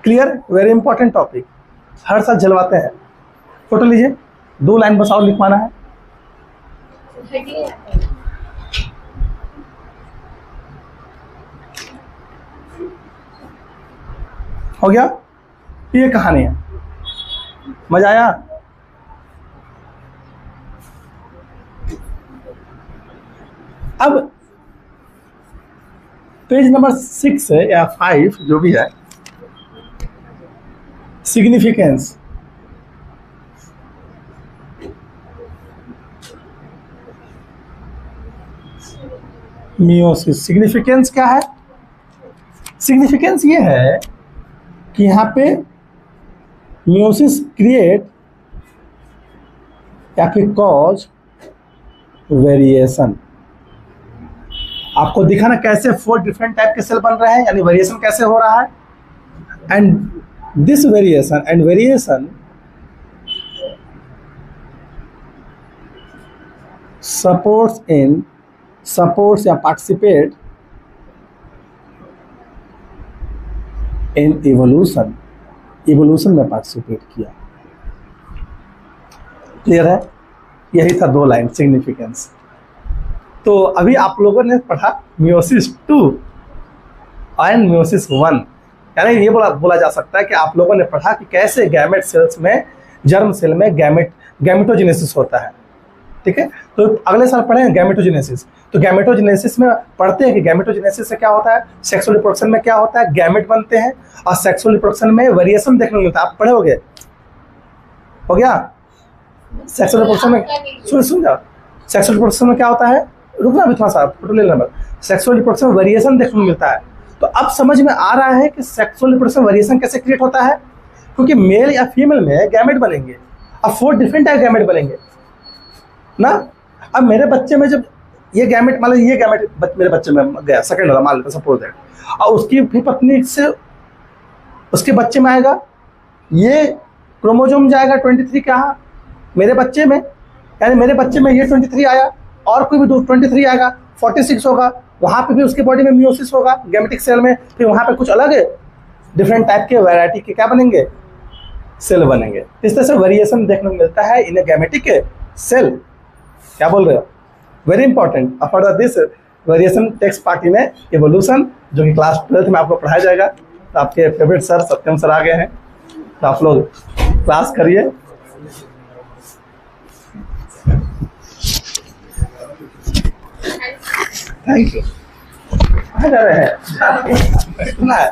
Clear? Very important topic, हर साल जलवाते हैं। फोटो लीजिए, 2 लाइन बस और लिखवाना है। हो गया? ये कहानी है, मजा आया? अब पेज नंबर 6 है या 5 जो भी है, सिग्निफिकेंस। मियोसिस सिग्निफिकेंस क्या है? सिग्निफिकेंस ये है कि यहाँ पे मियोसिस क्रिएट या फिर कॉज वेरिएशन। आपको दिखाना कैसे 4 डिफरेंट टाइप के सेल बन रहे हैं, यानी वेरिएशन कैसे हो रहा है। एंड दिस वेरिएशन सपोर्ट्स या पार्टिसिपेट इन इवोल्यूशन में पार्टिसिपेट किया। क्लियर है? यही था 2 लाइन सिग्निफिकेंस। तो अभी आप लोगों ने पढ़ा मियोसिस 2 एंड मियोसिस 1, यानी ये बोला जा सकता है कि आप लोगों ने पढ़ा कि कैसे गैमेट सेल्स में, जर्म सेल में गैमेटोजेनेसिस होता है। ठीक है, तो अगले साल पढ़ेंगे गैमेटोजेनेसिस। तो गैमेटोजेनेसिस में पढ़ते हैं कि गैमेटोजेनेसिस से क्या होता है, सेक्सुअल रिप्रोडक्शन में क्या होता है, गैमेट बनते हैं और सेक्सुअल रिप्रोडक्शन में वेरिएशन देखने को मिलता है। आप पढ़े होगे? हो गया? सेक्सुअल रिप्रोडक्शन में सुन जाओ, सेक्सुअल रिप्रोडक्शन में क्या होता है, रुकना भी थोड़ा सा, फोटो ले लेना। सेक्सुअल रिप्रोडक्शन में वेरिएशन देखने को मिलता है। तो अब समझ में आ रहा है कि सेक्सुअल रिप्रोडक्शन वेरिएशन कैसे क्रिएट होता है, क्योंकि मेल या फीमेल में गैमेट बनेंगे, अब 4 डिफरेंट टाइप गैमेट बनेंगे ना। अब मेरे बच्चे में जब ये गैमेट, मान लीजिए ये गैमेट मेरे बच्चे में गया, सेकंड वाला मान लेते सपोज दैट, और उसकी भी पत्नी से उसके बच्चे में आएगा, ये क्रोमोजोम जाएगा 23 कहाँ, मेरे बच्चे में, यानी मेरे बच्चे में ये 23 आया, और कोई भी 23 आएगा, 46 होगा, वहाँ पे भी उसकी बॉडी में मियोसिस होगा गैमेटिक सेल में, फिर वहाँ पे कुछ अलग है डिफरेंट टाइप के वैरायटी के क्या बनेंगे, सेल बनेंगे। इस तरह से वेरिएशन देखने को मिलता है इन गैमेटिक सेल। क्या बोल रहे हो? Very important. Further this variation takes part in evolution, जो कि क्लास 12th में आपको पढ़ाया जाएगा। तो आपके फेवरेट सर सत्यम सर आ गए हैं, तो आप लोग क्लास करिए। Thank you. कहाँ जा रहे हैं? सुना है